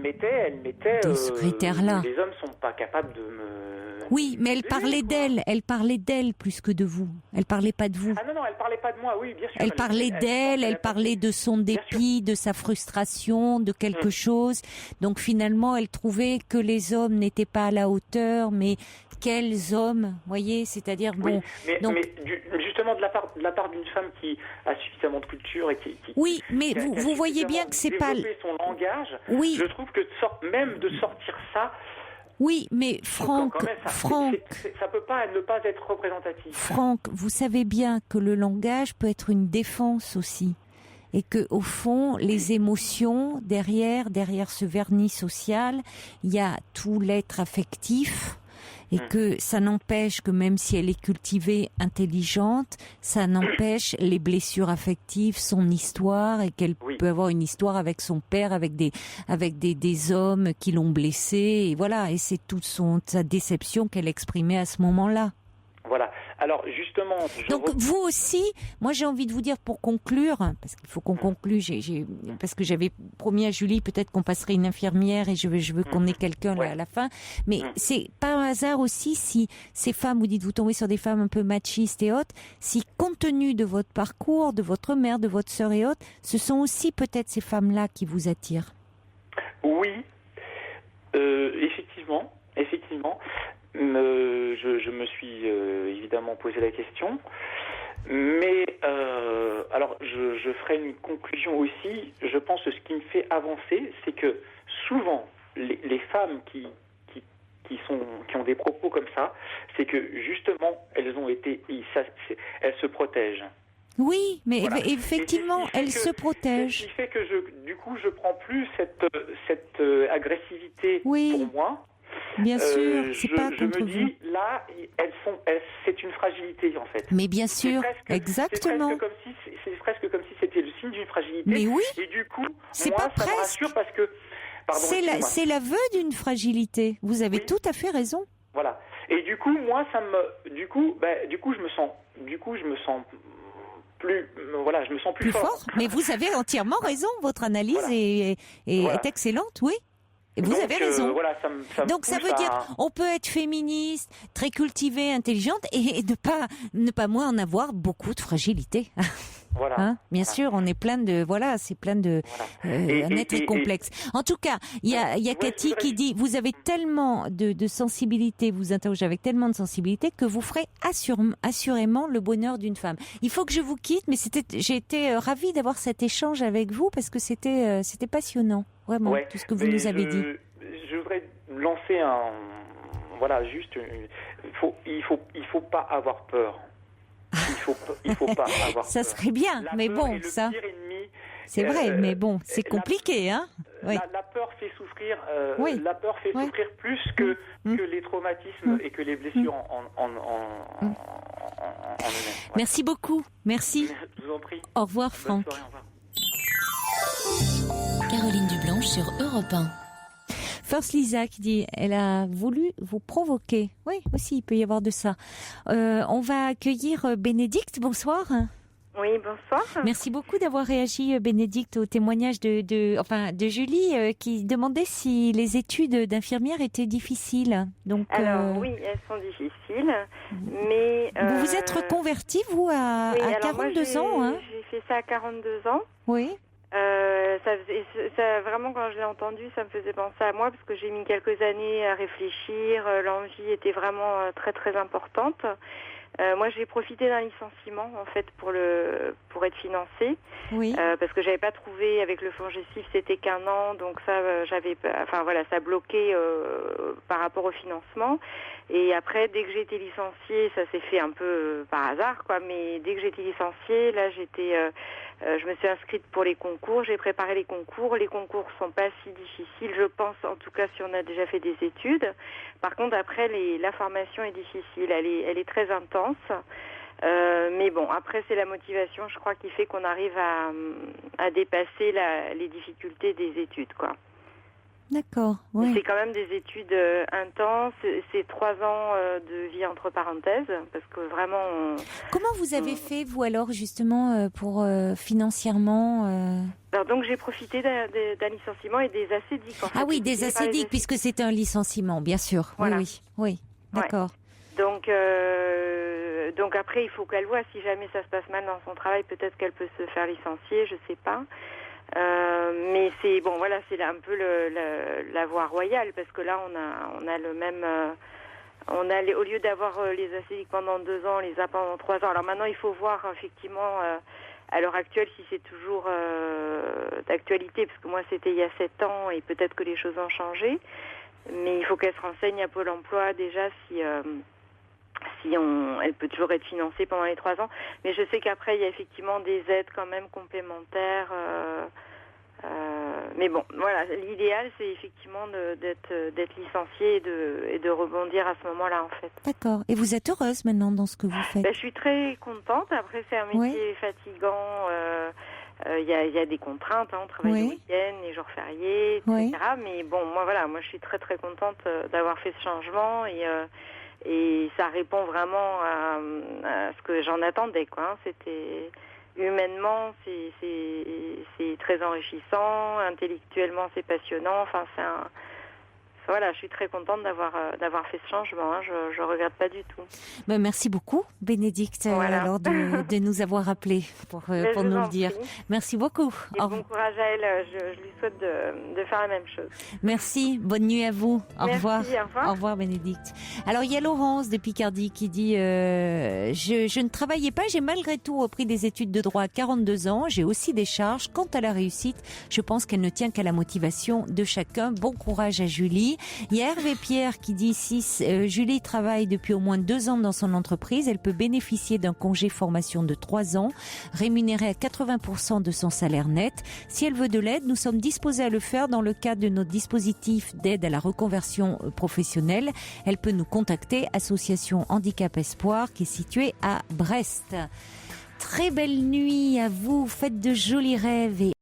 mettait dans ce critère-là. Les hommes sont pas capables de me. Oui, mais elle parlait d'elle plus que de vous. Elle parlait pas de vous. Ah non, elle parlait pas de moi. Oui, bien sûr. Elle parlait d'elle, elle parlait de son dépit, de sa frustration, de quelque chose. Donc finalement, elle trouvait que les hommes n'étaient pas à la hauteur, mais quels hommes, voyez, c'est-à-dire mais justement de la part d'une femme qui a suffisamment de culture et qui oui, mais vous voyez bien que c'est pas son langage. Oui. Je trouve que même de sortir ça. Oui, mais Franck, ça peut pas ne pas être représentatif. Franck, vous savez bien que le langage peut être une défense aussi. Et que au fond, les émotions derrière ce vernis social, il y a tout l'être affectif. Et que ça n'empêche que même si elle est cultivée, intelligente, ça n'empêche les blessures affectives, son histoire, et qu'elle peut avoir une histoire avec son père, avec des hommes qui l'ont blessée, et voilà, et c'est toute sa déception qu'elle exprimait à ce moment-là. Voilà. Alors justement, donc vous aussi, moi j'ai envie de vous dire pour conclure, parce qu'il faut qu'on conclue. Parce que j'avais promis à Julie peut-être qu'on passerait une infirmière et je veux qu'on ait quelqu'un là à la fin. Mais c'est pas un hasard aussi si ces femmes, vous tombez sur des femmes un peu machistes et autres, si compte tenu de votre parcours, de votre mère, de votre sœur et autres, ce sont aussi peut-être ces femmes-là qui vous attirent. Oui, effectivement. Je me suis évidemment posé la question, mais alors je ferai une conclusion aussi. Je pense que ce qui me fait avancer, c'est que souvent les femmes qui ont des propos comme ça, c'est que justement elles se protègent. Oui, mais effectivement, elles se protègent. Ce qui fait que je prends plus cette agressivité pour moi. Bien sûr, c'est pas contre vous. Je me dis, là, c'est une fragilité, en fait. Mais bien sûr, exactement. C'est presque comme si c'était le signe d'une fragilité. Mais oui. Et du coup, c'est moi, pas ça me rassure parce que... C'est l'aveu d'une fragilité. Vous avez tout à fait raison. Voilà. Et du coup, moi, du coup, je me sens plus fort. Mais vous avez entièrement raison. Votre analyse est excellente, oui. Et vous avez raison. Donc ça veut dire on peut être féministe, très cultivée, intelligente et ne pas moins en avoir beaucoup de fragilité. Bien sûr, on est plein de un être complexe. En tout cas, il y a Cathy qui dit vous avez tellement de sensibilité, vous interrogez avec tellement de sensibilité que vous ferez assurément le bonheur d'une femme. Il faut que je vous quitte, mais j'ai été ravie d'avoir cet échange avec vous parce que c'était passionnant, vraiment, tout ce que vous nous avez dit. Je voudrais lancer il faut pas avoir peur. Il faut pas avoir ça peur. serait bien, mais bon, ça. C'est vrai, mais bon, c'est compliqué, hein. La peur fait souffrir. La peur fait souffrir plus que les traumatismes et que les blessures en eux-mêmes. Voilà. Merci beaucoup. Merci. Je vous en prie. Au revoir, Franck. Bonne soirée, au revoir. Caroline Dublanche sur Europe 1. First Lisa qui dit, elle a voulu vous provoquer. Oui, aussi, il peut y avoir de ça. On va accueillir Bénédicte. Bonsoir. Oui, bonsoir. Merci beaucoup d'avoir réagi, Bénédicte, au témoignage de Julie qui demandait si les études d'infirmière étaient difficiles. Donc, alors oui, elles sont difficiles, mais... Vous vous êtes reconvertie, vous, à 42 ans, hein? J'ai fait ça à 42 ans. Oui. Vraiment, quand je l'ai entendu, ça me faisait penser à moi parce que j'ai mis quelques années à réfléchir. L'envie était vraiment très très importante. Moi, j'ai profité d'un licenciement en fait pour être financée. Oui. Parce que j'avais pas trouvé avec le fonds gestif, c'était qu'1 an, donc ça ça bloquait par rapport au financement. Et après, dès que j'ai été licenciée, ça s'est fait un peu par hasard, quoi. Mais dès que j'ai été licenciée, là, je me suis inscrite pour les concours, j'ai préparé les concours. Les concours sont pas si difficiles, je pense, en tout cas si on a déjà fait des études. Par contre, après, la formation est difficile, elle est très intense. Mais bon, après, c'est la motivation, je crois, qui fait qu'on arrive à dépasser les difficultés des études, quoi. D'accord, oui. C'est quand même des études intenses, c'est 3 ans de vie entre parenthèses, parce que vraiment... Comment vous avez fait, vous, alors, justement, pour financièrement Alors, donc, j'ai profité d'un licenciement et des acédiques. En fait. Ah oui, des acédiques, puisque c'était un licenciement, bien sûr. Voilà. Oui, d'accord. Ouais. Donc après, il faut qu'elle voit, si jamais ça se passe mal dans son travail, peut-être qu'elle peut se faire licencier, je sais pas. Mais c'est bon, voilà, c'est un peu la voie royale, parce que là on a le même, au lieu d'avoir les acédiques pendant 2 ans, on les a pendant 3 ans. Alors maintenant, il faut voir effectivement à l'heure actuelle si c'est toujours d'actualité, parce que moi c'était il y a 7 ans et peut-être que les choses ont changé. Mais il faut qu'elle se renseigne à Pôle emploi déjà si elle peut toujours être financée pendant les 3 ans. Mais je sais qu'après, il y a effectivement des aides quand même complémentaires. Mais bon, voilà, l'idéal, c'est effectivement d'être licenciée et de rebondir à ce moment-là, en fait. D'accord. Et vous êtes heureuse maintenant dans ce que vous faites? Je suis très contente. Après, c'est un métier fatigant. Il y a des contraintes, on travaille le week-end, les jours fériés, etc. Mais bon, moi, je suis très très contente d'avoir fait ce changement et ça répond vraiment à ce que j'en attendais, quoi. C'était humainement, c'est très enrichissant, intellectuellement, c'est passionnant. Enfin, voilà, je suis très contente d'avoir fait ce changement. Je regrette pas du tout. Merci beaucoup, Bénédicte, alors de nous avoir appelés pour nous le dire. Merci beaucoup. Et bon courage à elle. Je lui souhaite de faire la même chose. Merci. Bonne nuit à vous. Au revoir. Au revoir. Au revoir, Bénédicte. Alors, il y a Laurence de Picardie qui dit je ne travaillais pas, j'ai malgré tout repris des études de droit à 42 ans. J'ai aussi des charges. Quant à la réussite, je pense qu'elle ne tient qu'à la motivation de chacun. Bon courage à Julie. Il y a Hervé Pierre qui dit Julie travaille depuis au moins 2 ans dans son entreprise. Elle peut bénéficier d'un congé formation de 3 ans, rémunéré à 80% de son salaire net. Si elle veut de l'aide, nous sommes disposés à le faire dans le cadre de nos dispositifs d'aide à la reconversion professionnelle. Elle peut nous contacter, Association Handicap Espoir, qui est située à Brest. Très belle nuit à vous, faites de jolis rêves et